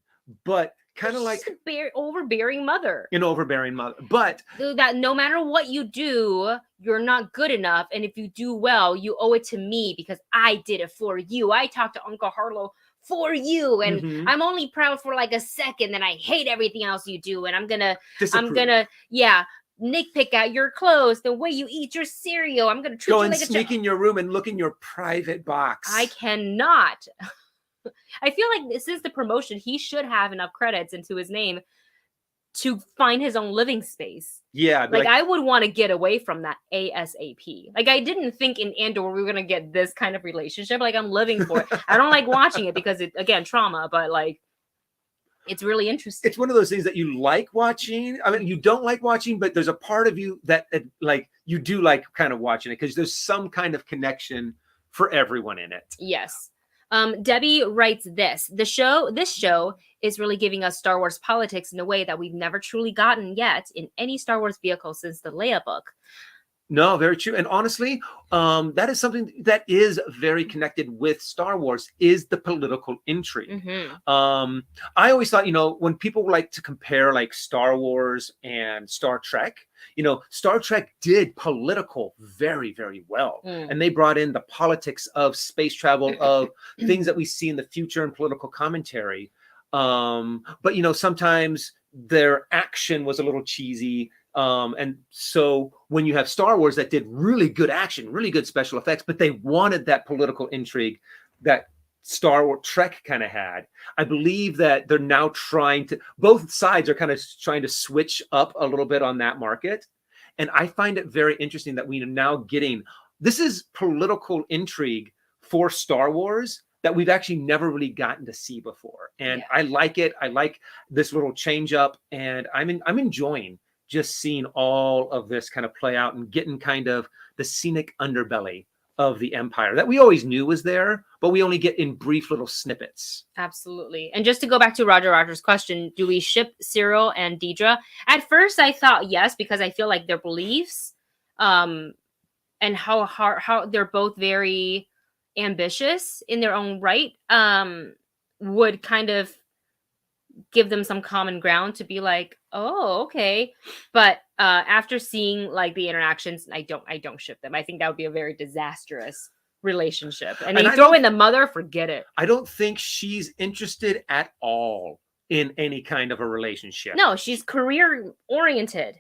but kind of like an overbearing mother. An overbearing mother. But that no matter what you do, you're not good enough. And if you do well, you owe it to me because I did it for you. I talked to Uncle Harlow for you. And I'm only proud for like a second. Then I hate everything else you do. And I'm gonna, nitpick at your clothes, the way you eat your cereal. I'm gonna treat go you and like sneak in your room and look in your private box. I cannot. I feel like this is the promotion. He should have enough credits into his name to find his own living space. Yeah. Like I would want to get away from that ASAP. Like I didn't think in Andor we were going to get this kind of relationship. Like I'm living for it. I don't like watching it because it, again, trauma, but like it's really interesting. It's one of those things that you like watching. I mean, you don't like watching, but there's a part of you that like you do like kind of watching it because there's some kind of connection for everyone in it. Yes. Debbie writes this show is really giving us Star Wars politics in a way that we've never truly gotten yet in any Star Wars vehicle since the Leia book. No, very true. And honestly, that is something that is very connected with Star Wars is the political intrigue. I always thought, when people like to compare like Star Wars and Star Trek, Star Trek did political very, very well. And they brought in the politics of space travel, of things that we see in the future and political commentary. But, sometimes their action was a little cheesy. And so when you have Star Wars that did really good action, really good special effects, but they wanted that political intrigue that Star Wars Trek kind of had. I believe that they're now both sides are kind of trying to switch up a little bit on that market. And I find it very interesting that we are now getting, this is political intrigue for Star Wars that we've actually never really gotten to see before. And I like it. I like this little change up, and I'm enjoying just seeing all of this kind of play out and getting kind of the scenic underbelly of the Empire that we always knew was there, but we only get in brief little snippets. Absolutely. And just to go back to Roger's question, do we ship Cyril and Dedra? At first I thought yes, because I feel like their beliefs and how they're both very ambitious in their own right would kind of give them some common ground to be like, oh, okay. But after seeing like the interactions, I don't ship them. I think that would be a very disastrous relationship. And you throw in the mother, forget it. I don't think she's interested at all in any kind of a relationship. No, she's career oriented.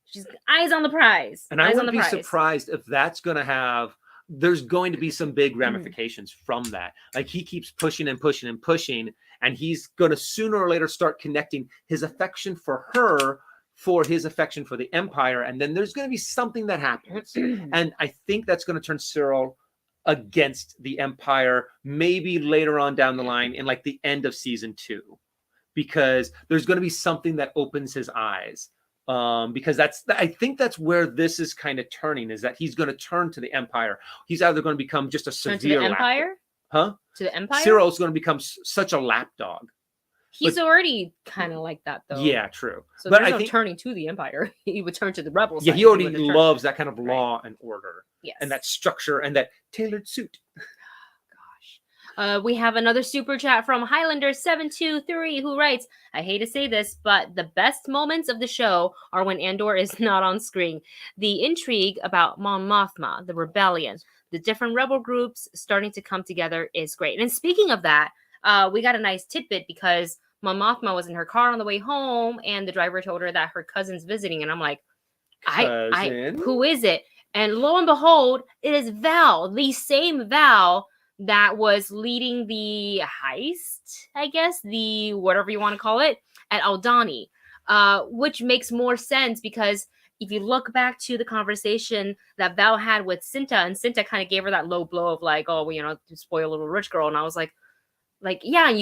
She's eyes on the prize. And I wouldn't be surprised if there's going to be some big ramifications from that. Like he keeps pushing and pushing and pushing, and he's going to sooner or later start connecting his affection for her for his affection for the Empire. And then there's going to be something that happens. And I think that's going to turn Cyril against the Empire, maybe later on down the line in like the end of season 2, because there's going to be something that opens his eyes. Because I think that's where this is kind of turning, is that he's going to turn to the Empire. He's either going to become just a severe to the Empire? Huh? To the Empire? Cyril's going to become such a lapdog. He's already kind of like that, though. Yeah, true. So but there's no turning to the Empire. He would turn to the rebels. Yeah, he already loves that kind of law and order. Yes. And that structure and that tailored suit. We have another super chat from Highlander723 who writes, I hate to say this, but the best moments of the show are when Andor is not on screen. The intrigue about Mon Mothma, the rebellion, the different rebel groups starting to come together is great. And speaking of that, we got a nice tidbit because Mon Mothma was in her car on the way home and the driver told her that her cousin's visiting. And I'm like, who is it? And lo and behold, it is Val, the same Val that was leading the heist, I guess, the whatever you want to call it, at Aldhani, which makes more sense because if you look back to the conversation that Val had with Cinta, and Cinta kind of gave her that low blow of like, oh, well, to spoil a little rich girl. And I was like, like, yeah,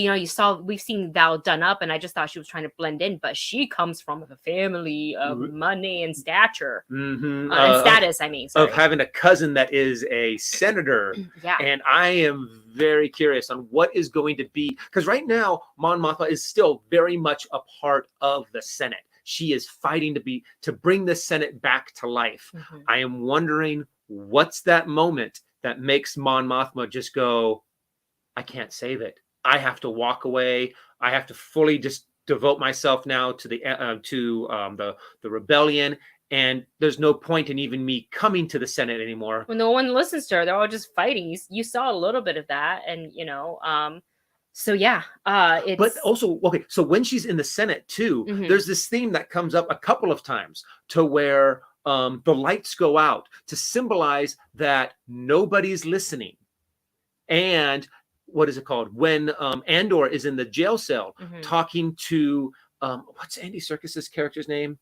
we've seen Val done up, and I just thought she was trying to blend in, but she comes from a family of money and stature, and status. I mean, sorry. Of having a cousin that is a senator. Yeah. And I am very curious on what is going to be, because right now Mon Mothma is still very much a part of the Senate. She is fighting to bring the Senate back to life. I am wondering what's that moment that makes Mon Mothma just go, I can't save it. I have to walk away. I have to fully just devote myself now to the rebellion, and there's no point in even me coming to the Senate anymore. When no one listens to her, they're all just fighting. You saw a little bit of that, and so yeah. But also, okay, so when she's in the Senate too, there's this theme that comes up a couple of times to where the lights go out to symbolize that nobody's listening, and what is it called? When Andor is in the jail cell talking to what's Andy Serkis's character's name?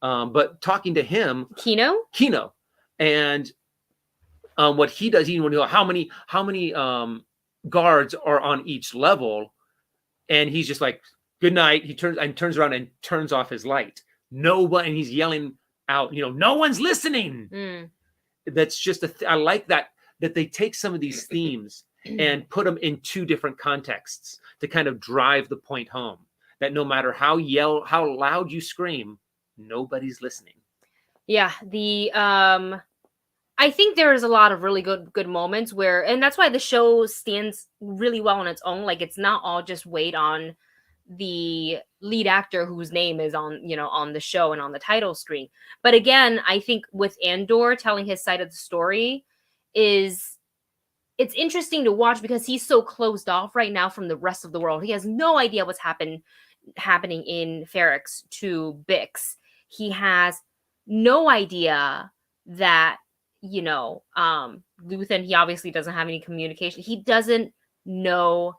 But talking to him, Kino, and what he does, how many guards are on each level, and he's just like, good night. He turns around and turns off his light. Nobody, and he's yelling out, no one's listening. That's just I like that they take some of these themes and put them in two different contexts to kind of drive the point home that no matter how loud you scream, nobody's listening. Yeah, I think there is a lot of really good moments and that's why the show stands really well on its own. Like, it's not all just weight on the lead actor whose name is on the show and on the title screen. But again, I think with Andor telling his side of the story it's interesting to watch because he's so closed off right now from the rest of the world. He has no idea what's happening in Ferrix to Bix. He has no idea that, Luthen, he obviously doesn't have any communication. He doesn't know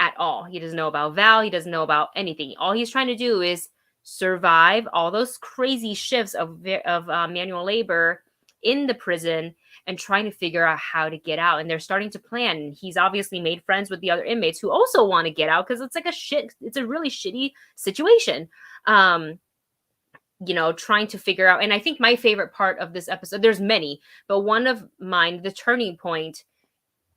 at all. He doesn't know about Val. He doesn't know about anything. All he's trying to do is survive all those crazy shifts of manual labor in the prison and trying to figure out how to get out. And they're starting to plan. He's obviously made friends with the other inmates who also want to get out because it's like it's a really shitty situation. Trying to figure out. And I think my favorite part of this episode, there's many, but one of mine, the turning point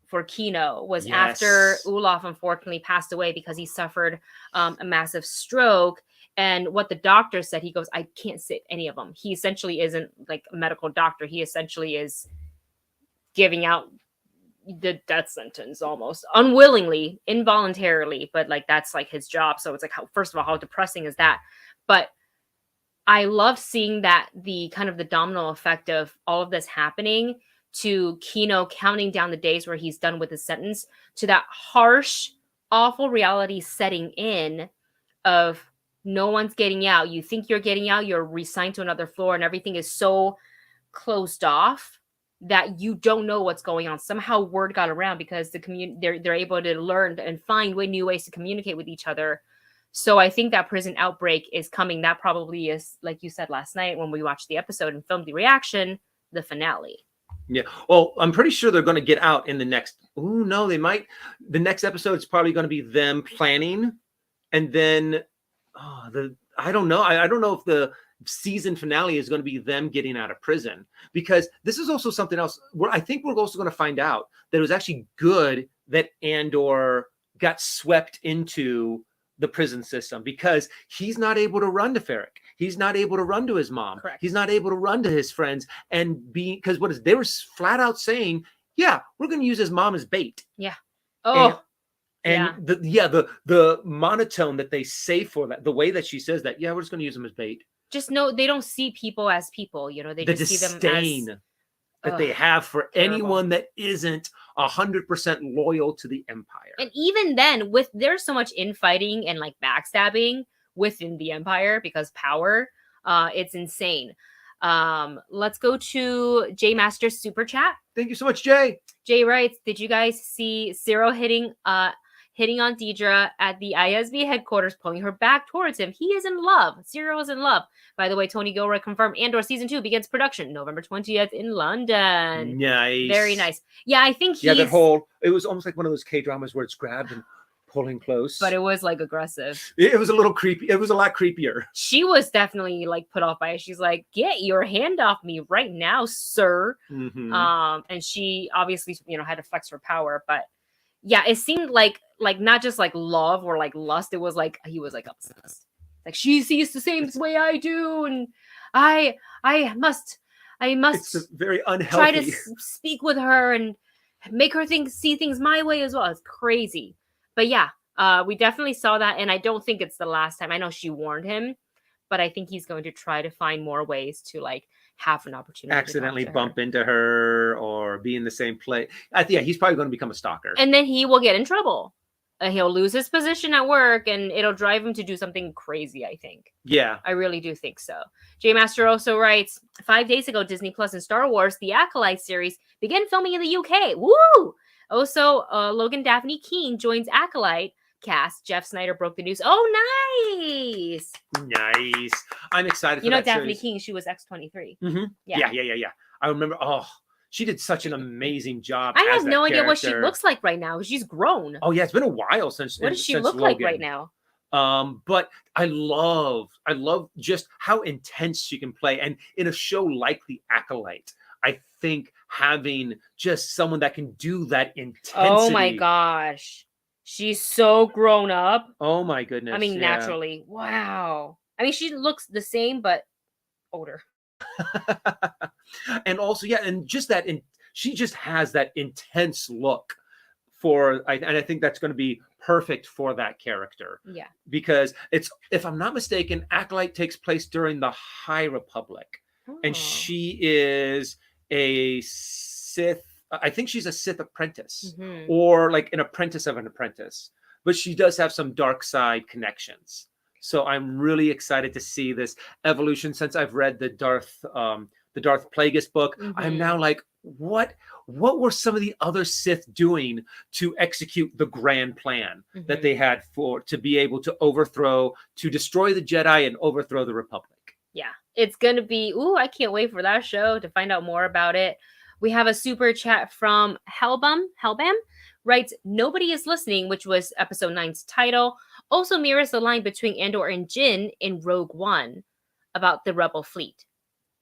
for Kino was after Olaf unfortunately passed away because he suffered a massive stroke. And what the doctor said, he goes, I can't sit any of them. He essentially isn't like a medical doctor. He essentially is giving out the death sentence almost unwillingly, involuntarily, but like that's like his job. So it's like, first of all, how depressing is that? But I love seeing that the kind of the domino effect of all of this happening to Kino counting down the days where he's done with his sentence to that harsh, awful reality setting in of no one's getting out. You think you're getting out, you're reassigned to another floor, and everything is so closed off that you don't know what's going on. Somehow word got around because they're able to learn and find new ways to communicate with each other. So I think that prison outbreak is coming. That probably is, like you said last night when we watched the episode and filmed the reaction, the finale. Yeah. Well, I'm pretty sure they're going to get out in the next. Oh no, they might. The next episode is probably going to be them planning, and then I don't know. I don't know if the season finale is going to be them getting out of prison, because this is also something else where I think we're also going to find out that it was actually good that Andor got swept into the prison system, because he's not able to run to Ferric. He's not able to run to his mom. Correct. He's not able to run to his friends because they were flat out saying, yeah, we're going to use his mom as bait. Yeah. Oh, and the monotone that they say for that, the way that she says that, yeah, we're just going to use him as bait. Just know they don't see people as people, they the just see them disdain as that they have for anyone that isn't 100% loyal to the Empire. And even then, there's so much infighting and like backstabbing within the Empire because power, it's insane. Let's go to Jay Master's super chat. Thank you so much, Jay. Jay writes, did you guys see Cyril hitting on Dedra at the ISB headquarters, pulling her back towards him? He is in love. Cyril is in love. By the way, Tony Gilroy confirmed Andor season 2 begins production November 20th in London. Nice. Very nice. Yeah, I think it was almost like one of those K-dramas where it's grabbed and pulling close. but it was like aggressive. It was a little creepy. It was a lot creepier. She was definitely like put off by it. She's like, "Get your hand off me right now, sir." Mm-hmm. And she obviously, had to flex her power, but yeah, it seemed like not just like love or like lust. It was like he was like obsessed. Like, she sees the same way I do, and I must It's very unhealthy. try to speak with her and make her see things my way as well. It's crazy. But yeah, we definitely saw that, and I don't think it's the last time. I know she warned him, but I think he's going to try to find more ways to like have an opportunity accidentally to bump into her or be in the same place. Yeah, he's probably going to become a stalker. And then he will get in trouble. He'll lose his position at work, and it'll drive him to do something crazy, I think. Yeah. I really do think so. J Master also writes, 5 days ago, Disney Plus and Star Wars, the Acolyte series, began filming in the UK. Woo! Also, Logan Daphne Keane joins Acolyte cast. Jeff Snyder broke the news. Oh, nice! Nice. I'm excited for that Daphne series. Keane, she was X-23. Mm-hmm. Yeah. I remember, she did such an amazing job. I have no idea what she looks like right now. She's grown. Oh, yeah, it's been a while since. What does she look like right now? But I love just how intense she can play. And in a show like The Acolyte, I think having just someone that can do that intensity. Oh my gosh. She's so grown up. Oh my goodness. I mean, naturally. Wow. I mean, she looks the same, but older. And also, and just that, she just has that intense look and I think that's going to be perfect for that character. Yeah. Because if I'm not mistaken, Acolyte takes place during the High Republic. Oh. And she is a Sith. I think she's a Sith apprentice, or like an apprentice of an apprentice. But she does have some dark side connections. So I'm really excited to see this evolution. Since I've read the Darth Plagueis book, I'm now like, what were some of the other Sith doing to execute the grand plan that they had to be able to destroy the Jedi and overthrow the Republic? Yeah, it's gonna be. I can't wait for that show to find out more about it. We have a super chat from Hellbam writes, "Nobody is listening," which was episode 9's title, also mirrors the line between Andor and Jin in Rogue One about the Rebel fleet.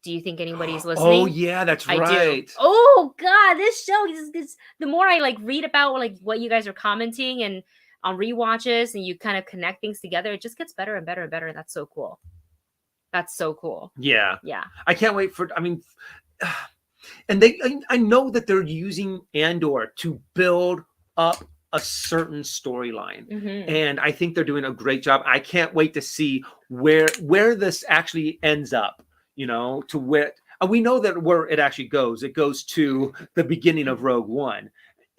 Do you think anybody's listening? Oh yeah, that's right. Do. Oh god, this show is the more I like read about like what you guys are commenting and on rewatches, and you kind of connect things together, it just gets better and better and better, and that's so cool. That's so cool. Yeah. Yeah. I can't wait for. I mean. And I know that they're using Andor to build up a certain storyline, and I think they're doing a great job. I can't wait to see where this actually ends up. To where we know that where it actually goes. It goes to the beginning of Rogue One,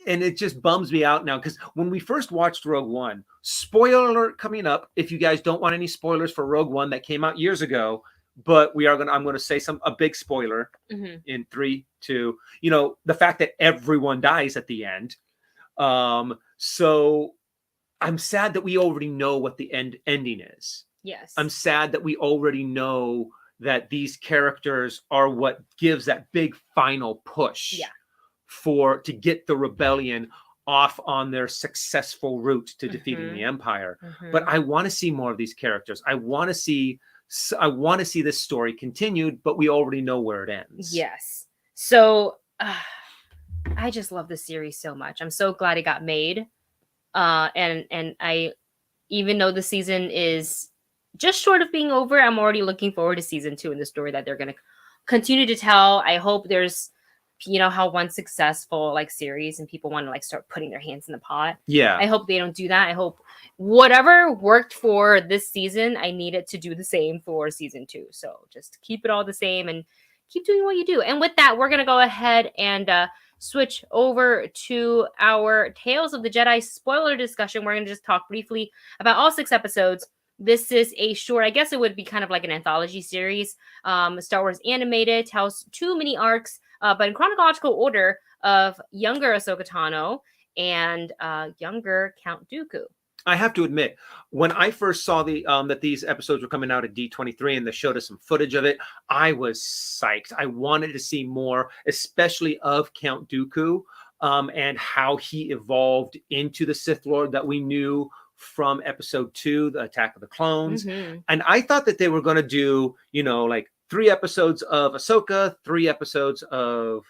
and it just bums me out now because when we first watched Rogue One, spoiler alert coming up. If you guys don't want any spoilers for Rogue One that came out years ago. But I'm going to say a big spoiler in 3, 2, the fact that everyone dies at the end. So I'm sad that we already know what the ending is. Yes. I'm sad that we already know that these characters are what gives that big final push to get the rebellion off on their successful route to defeating the Empire. But I want to see more of these characters. I want to see this story continued, but we already know where it ends. Yes. So I just love the series so much. I'm so glad it got made. And I, even though the season is just short of being over, I'm already looking forward to season 2 and the story that they're going to continue to tell. I hope there's, how one successful like series and people want to like start putting their hands in the pot. Yeah. I hope they don't do that. I hope whatever worked for this season, I need it to do the same for season 2. So just keep it all the same and keep doing what you do. And with that, we're going to go ahead and switch over to our Tales of the Jedi spoiler discussion. We're going to just talk briefly about all 6 episodes. This is a short, I guess it would be kind of like an anthology series. Star Wars animated, tells 2 mini arcs, but in chronological order of younger Ahsoka Tano and younger Count Dooku. I have to admit, when I first saw that these episodes were coming out at D23 and they showed us some footage of it, I was psyched. I wanted to see more, especially of Count Dooku. and how he evolved into the Sith Lord that we knew from episode 2, the Attack of the Clones. Mm-hmm. And I thought that they were going to do, like 3 episodes of Ahsoka, 3 episodes of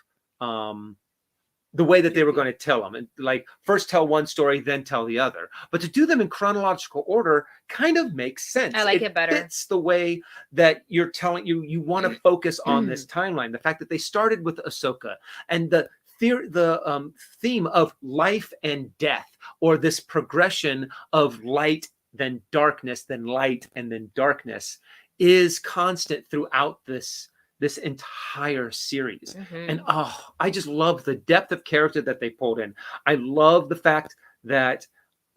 the way that they were going to tell them, and like first tell one story, then tell the other. But to do them in chronological order kind of makes sense. I like it better. Fits the way that you're telling you want to focus on this timeline. The fact that they started with Ahsoka and the theme of life and death, or this progression of light, then darkness, then light, and then darkness, is constant throughout this entire series. And I just love the depth of character that they pulled in. I love the fact that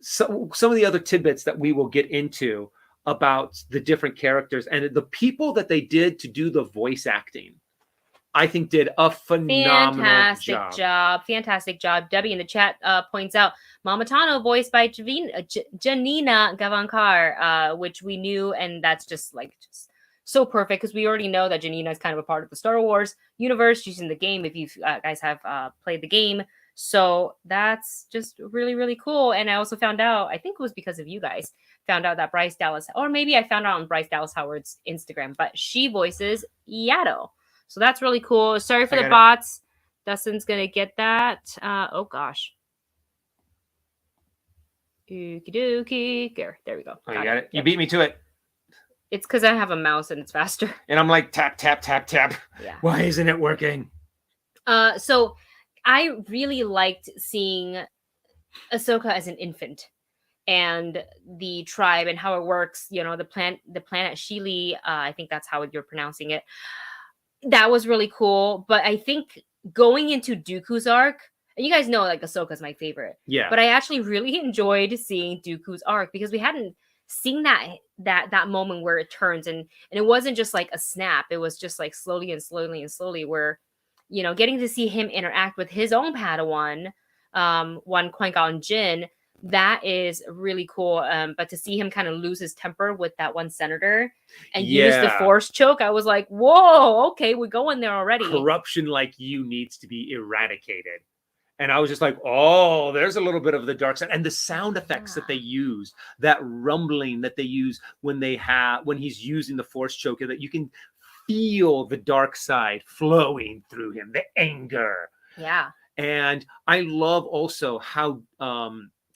some of the other tidbits that we will get into about the different characters and the people that they did to do the voice acting, I think did a phenomenal Fantastic job. Debbie in the chat points out Mon Mothma voiced by Janina Gavankar, which we knew, and that's just so perfect because we already know that Janina is kind of a part of the Star Wars universe. She's in the game if you guys have played the game. So that's just really, really cool. And I also found out, I think it was because of you guys, found out that Bryce Dallas, or maybe I found out on Bryce Dallas Howard's Instagram, but she voices Yaddle. So that's really cool. Sorry for the bots. Dustin's going to get that. Oh, gosh. Okie dokie. There we go. Oh, you got it? You beat me to it. It's because I have a mouse and it's faster. And I'm like, tap, tap, tap, tap. Yeah. Why isn't it working? So I really liked seeing Ahsoka as an infant and the tribe and how it works. The planet Sheely. I think that's how you're pronouncing it. That was really cool. But I think going into Dooku's arc, and you guys know Ahsoka's my favorite. Yeah. But I actually really enjoyed seeing Dooku's arc because we hadn't seen that moment where it turns and it wasn't just like a snap. It was just like slowly and slowly and slowly where, getting to see him interact with his own Padawan, one Qui-Gon Jinn, that is really cool. But to see him kind of lose his temper with that one senator and use the Force choke, I was like, whoa, okay, we're going there already. Corruption like you needs to be eradicated. And I was just like, oh, there's a little bit of the dark side. And the sound effects that they use, that rumbling that they use when he's using the Force choke, that you can feel the dark side flowing through him, the anger. Yeah. And I love also how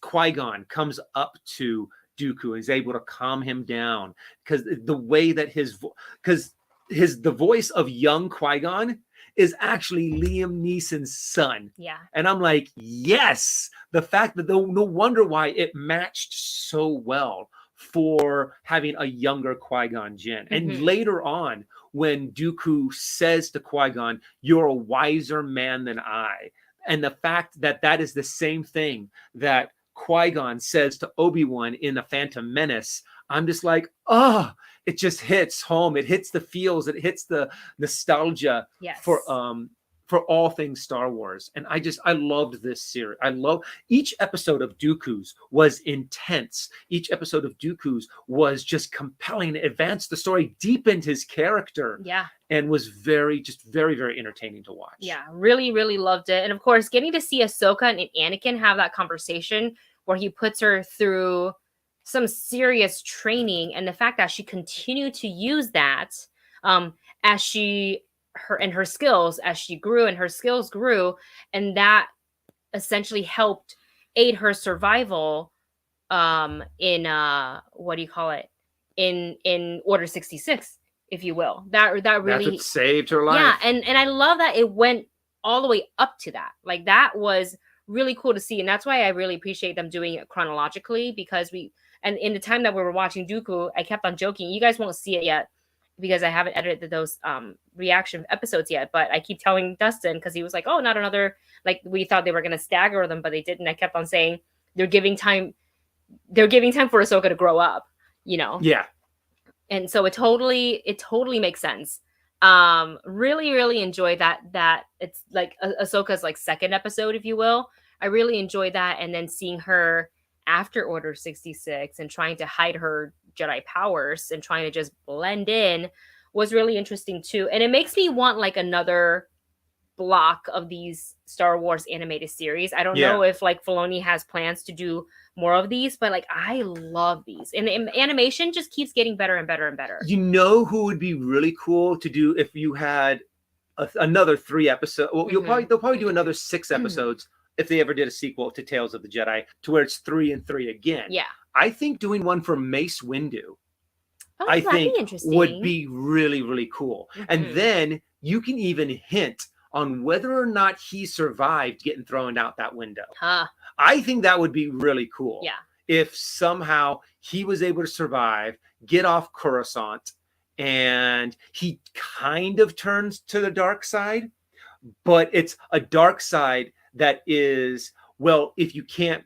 Qui-Gon comes up to Dooku and is able to calm him down, because the way that the voice of young Qui-Gon is actually Liam Neeson's son. Yeah. And I'm like, yes, the fact that no wonder why it matched so well for having a younger Qui-Gon Jinn. And later on, when Dooku says to Qui-Gon, you're a wiser man than I. And the fact that that is the same thing that Qui-Gon says to Obi-Wan in The Phantom Menace, I'm just like, it just hits home. It hits the feels. It hits the nostalgia for all things Star Wars. And I loved this series. I love each episode of Dooku's was intense. Each episode of Dooku's was just compelling. It advanced the story, deepened his character. Yeah. And was very, very entertaining to watch. Yeah, really, really loved it. And of course, getting to see Ahsoka and Anakin have that conversation where he puts her through some serious training, and the fact that she continued to use that as her skills as she grew and her skills grew, and that essentially helped aid her survival in what do you call it, in Order 66, if you will. That really, that's what saved her life. Yeah, and I love that it went all the way up to that. Like, that was really cool to see, and that's why I really appreciate them doing it chronologically, because and in the time that we were watching Dooku, I kept on joking. You guys won't see it yet because I haven't edited those reaction episodes yet. But I keep telling Dustin, because he was like, "Oh, not another." Like, we thought they were gonna stagger them, but they didn't. I kept on saying they're giving time for Ahsoka to grow up. Yeah. And so it totally makes sense. Really enjoy that it's like Ahsoka's like second episode, if you will. I really enjoyed that, and then seeing her after Order 66 and trying to hide her Jedi powers and trying to just blend in was really interesting too. And it makes me want like another block of these Star Wars animated series. I don't know if like Filoni has plans to do more of these, but like I love these, and the animation just keeps getting better and better and better. You know who would be really cool to do if you had another 3 episodes? Well, they'll probably do another 6 episodes if they ever did a sequel to Tales of the Jedi, to where it's 3 and 3 again. Yeah, I think doing one for Mace Windu, I think would be really, really cool. And then you can even hint on whether or not he survived getting thrown out that window. I think that would be really cool. Yeah. If somehow he was able to survive, get off Coruscant, and he kind of turns to the dark side, but it's a dark side that is, well, if you can't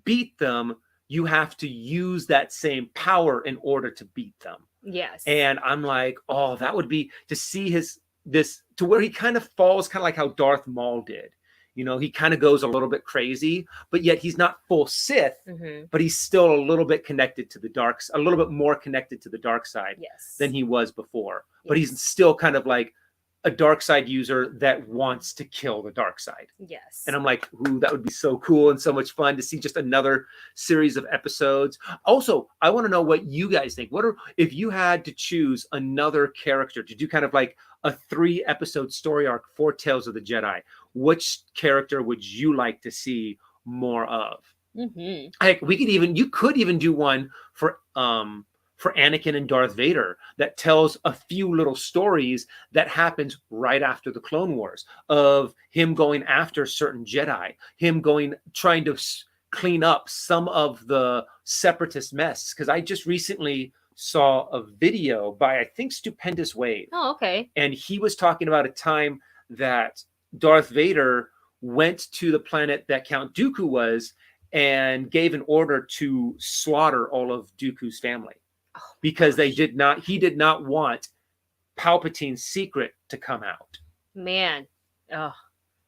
beat them, you have to use that same power in order to beat them. Yes. And I'm like, oh, that would be to see this to where he kind of falls kind of like how Darth Maul did. You know, he kind of goes a little bit crazy, but yet he's not full Sith, but he's still a little bit connected to the a little bit more connected to the dark side than he was before. But he's still kind of like a dark side user that wants to kill the dark side. Yes. And I'm like, ooh, that would be so cool and so much fun to see just another series of episodes. Also, I want to know what you guys think. If you had to choose another character to do kind of like a 3-episode story arc for Tales of the Jedi, which character would you like to see more of? Like you could even do one for Anakin and Darth Vader that tells a few little stories that happens right after the Clone Wars, of him going after certain Jedi, him trying to clean up some of the separatist mess. Because I just recently saw a video by, I think, Stupendous Wave. Oh, okay. And he was talking about a time that Darth Vader went to the planet that Count Dooku was and gave an order to slaughter all of Dooku's family. Because he did not want Palpatine's secret to come out. Man. Oh,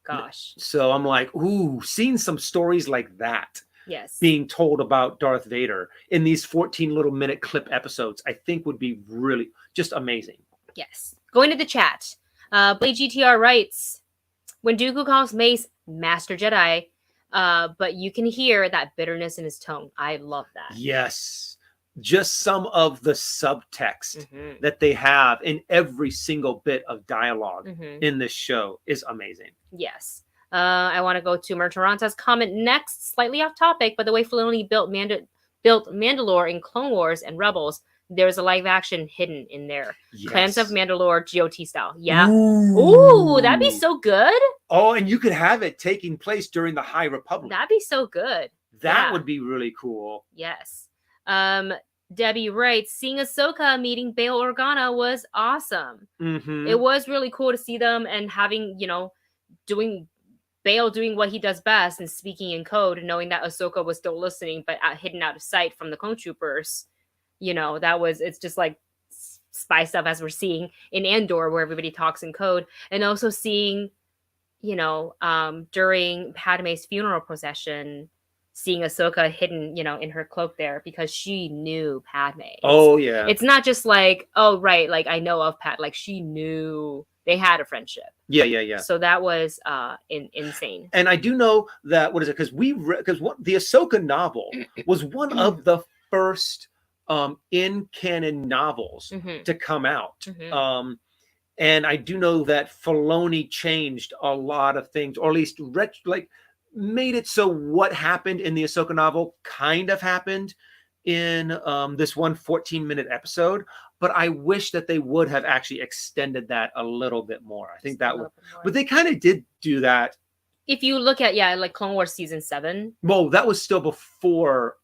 gosh. So I'm like, ooh, seeing some stories like that. Yes. Being told about Darth Vader in these 14 little minute clip episodes, I think would be really just amazing. Yes. Going to the chat. Blade GTR writes, when Dooku calls Mace Master Jedi, but you can hear that bitterness in his tone. I love that. Yes. Just some of the subtext that they have in every single bit of dialogue in this show is amazing. Yes. I want to go to Mertaranta's comment next, slightly off topic, but the way Filoni built Mandalore in Clone Wars and Rebels, there's a live action hidden in there. Yes. Clans of Mandalore GOT style. Yeah. Ooh, that'd be so good. Oh, and you could have it taking place during the High Republic. That'd be so good. That would be really cool. Yes. Debbie writes, seeing Ahsoka meeting Bail Organa was awesome. It was really cool to see them and having, Bail doing what he does best and speaking in code, knowing that Ahsoka was still listening, but hidden out of sight from the clone troopers. It's just like spy stuff as we're seeing in Andor, where everybody talks in code, and also seeing, during Padme's funeral procession, seeing Ahsoka hidden, in her cloak there because she knew Padme. It's not just like, oh, right, like I know of Pat. Like she knew they had a friendship. Yeah. So that was insane. And I do know that, what is it? Because the Ahsoka novel was one of the first in canon novels to come out. And I do know that Filoni changed a lot of things, or at least made it so what happened in the Ahsoka novel kind of happened in this 14-minute episode. But I wish that they would have actually extended that a little bit more. I think that would, but they kind of did do that. If you look at, like Clone Wars season 7. Well, that was still before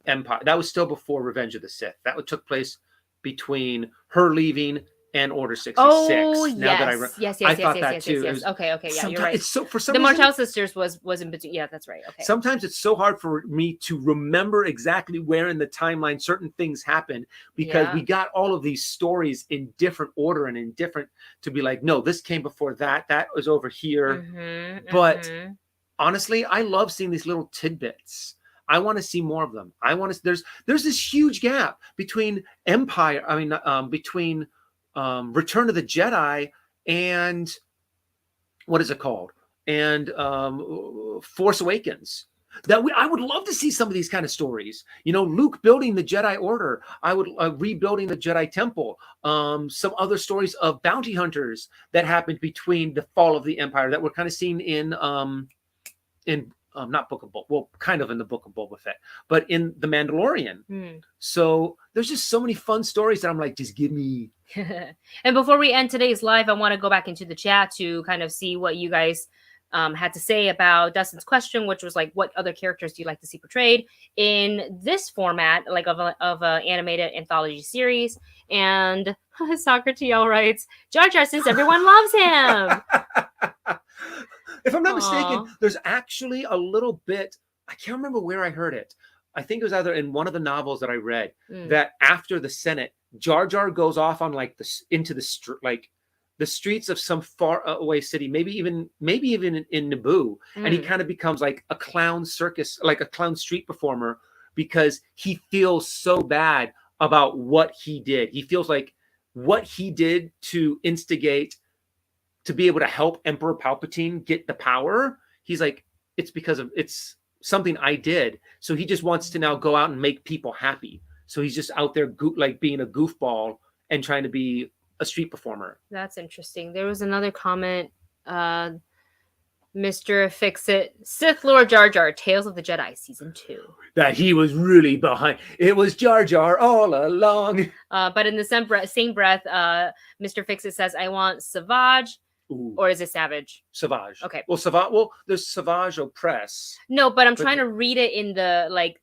Empire. That was still before Revenge of the Sith. That took place between her leaving and Order 66. Oh, yes. I thought that too. Yes. Okay, yeah, you're right. It's so, for some the reason, Martell sisters was in between. Yeah, that's right. Okay. Sometimes it's so hard for me to remember exactly where in the timeline certain things happened, because we got all of these stories in different order and in different, to be like, no, this came before that was over here. But honestly, I love seeing these little tidbits. I want to see more of them. There's this huge gap between between Return of the Jedi and what is it called? And Force Awakens. I would love to see some of these kind of stories. You know, Luke building the Jedi Order. I would rebuilding the Jedi Temple. Some other stories of bounty hunters that happened between the fall of the Empire that we're kind of seen in not Book of Boba, well, kind of in the Book of Boba Fett, but in The Mandalorian. So there's just so many fun stories that I'm like, just give me. And before we end today's live, I want to go back into the chat to kind of see what you guys had to say about Dustin's question, which was like, what other characters do you like to see portrayed in this format, like of a animated anthology series? And Socrates writes, Jar Jar, since everyone loves him. If I'm not mistaken, there's actually a little bit, I can't remember where I heard it. I think it was either in one of the novels that I read that after the Senate, Jar Jar goes off on like into the streets of some far away city, maybe even in Naboo, and he kind of becomes like a clown circus, like a clown street performer, because he feels so bad about what he did. He feels like what he did to instigate, to be able to help Emperor Palpatine get the power. He's like, it's something I did. So he just wants to now go out and make people happy. So he's just out there like being a goofball and trying to be a street performer. That's interesting. There was another comment, Mr. Fix-It, Sith Lord Jar Jar, Tales of the Jedi Season 2. That he was really behind. It was Jar Jar all along. But in the same breath, Mr. Fix-It says, I want Savage. Ooh. Or is it Savage? Savage. Okay. Well, Savage. Well, there's Savage Opress. No, but I'm trying to read it in the like.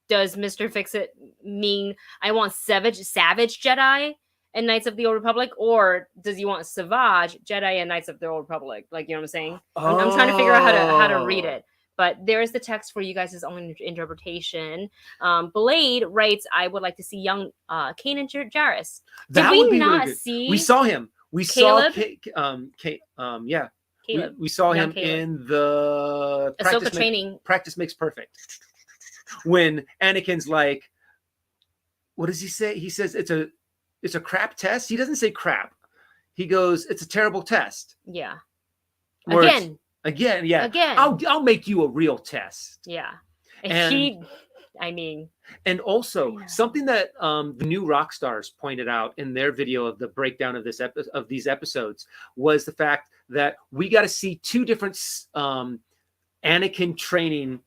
Does Mr. Fix-It mean I want Savage Jedi and Knights of the Old Republic, or does he want Savage Jedi and Knights of the Old Republic? Like, you know what I'm saying? I'm trying to figure out how to read it. But there is the text for you guys' own interpretation. Blade writes, I would like to see young Kanan Jarrus. Did we not see? We saw him. We Caleb? saw yeah. Caleb. We saw him in the Ahsoka training. Practice makes perfect. When Anakin's like, what does he say? He says it's a crap test. He doesn't say crap. He goes, it's a terrible test. Yeah. Again, yeah. Again. I'll make you a real test. Yeah. And also something that the new rock stars pointed out in their video of the breakdown of these episodes was the fact that we got to see two different Anakin training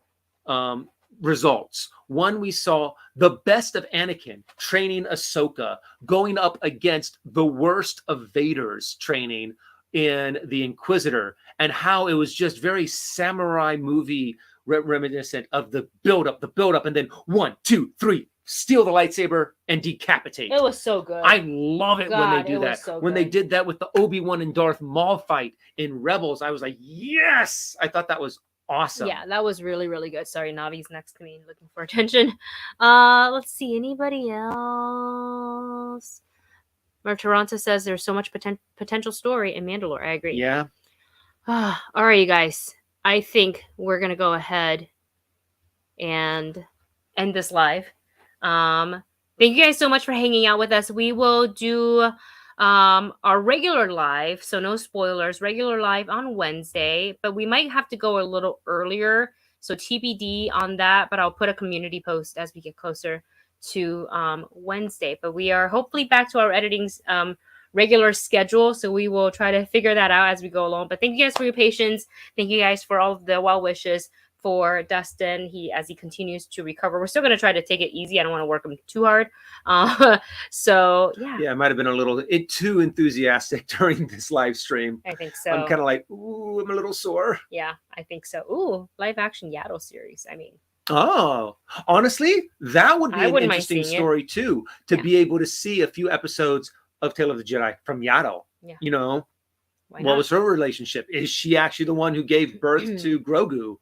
results. One, we saw the best of Anakin training Ahsoka, going up against the worst of Vader's training in the Inquisitor, and how it was just very samurai movie reminiscent of the build up, and then 1, 2, 3, steal the lightsaber and decapitate. It was so good. I love it when they do that. When they did that with the Obi-Wan and Darth Maul fight in Rebels, I was like, yes! I thought that was awesome. Yeah, that was really, really good. Sorry, Navi's next to me looking for attention. Let's see. Anybody else? Martiranta says there's so much potential story in Mandalore. I agree. Yeah. All right, you guys. I think we're going to go ahead and end this live. Thank you guys so much for hanging out with us. We will do our regular live, so no spoilers, regular live on Wednesday, but we might have to go a little earlier, so TBD on that, but I'll put a community post as we get closer to Wednesday. But we are hopefully back to our editing regular schedule, so we will try to figure that out as we go along. But thank you guys for your patience. Thank you guys for all of the well wishes for Dustin, as he continues to recover. We're still going to try to take it easy. I don't want to work him too hard. So yeah, I might have been a little too enthusiastic during this live stream. I think so. I'm kind of like, ooh, I'm a little sore. Yeah, I think so. Ooh, live action Yaddle series. I mean, oh, honestly, that would be an interesting story too, to be able to see a few episodes of Tale of the Jedi from Yaddle. Yeah. You know, what was her relationship? Is she actually the one who gave birth to Grogu?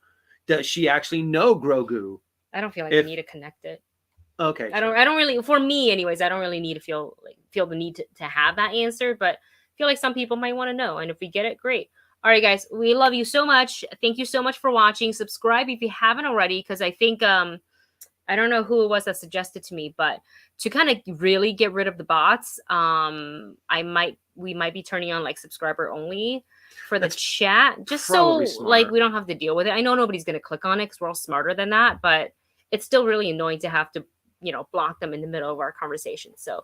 Does she actually know Grogu? I don't feel like I need to connect it. Okay. I don't really, for me anyways, I don't really need to feel the need to have that answer, but I feel like some people might want to know. And if we get it, great. All right, guys, we love you so much. Thank you so much for watching. Subscribe if you haven't already, because I think, I don't know who it was that suggested to me, but to kind of really get rid of the bots, we might be turning on like subscriber only for the That's chat, just so probably like smart. we don't have to deal with it. I know nobody's going to click on it because we're all smarter than that, but it's still really annoying to have to, block them in the middle of our conversation. So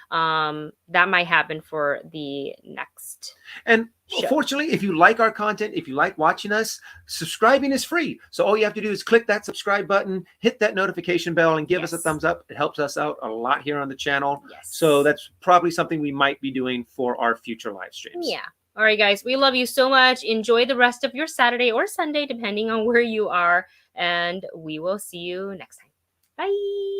that might happen for the next And show. fortunately, if you like our content, if you like watching us, subscribing is free. So all you have to do is click that subscribe button, hit that notification bell, and give us a Yes. thumbs up. It helps us out a lot here on the channel. Yes. So that's probably something we might be doing for our future live streams. Yeah. All right, guys. We love you so much. Enjoy the rest of your Saturday or Sunday, depending on where you are. And we will see you next time. Bye.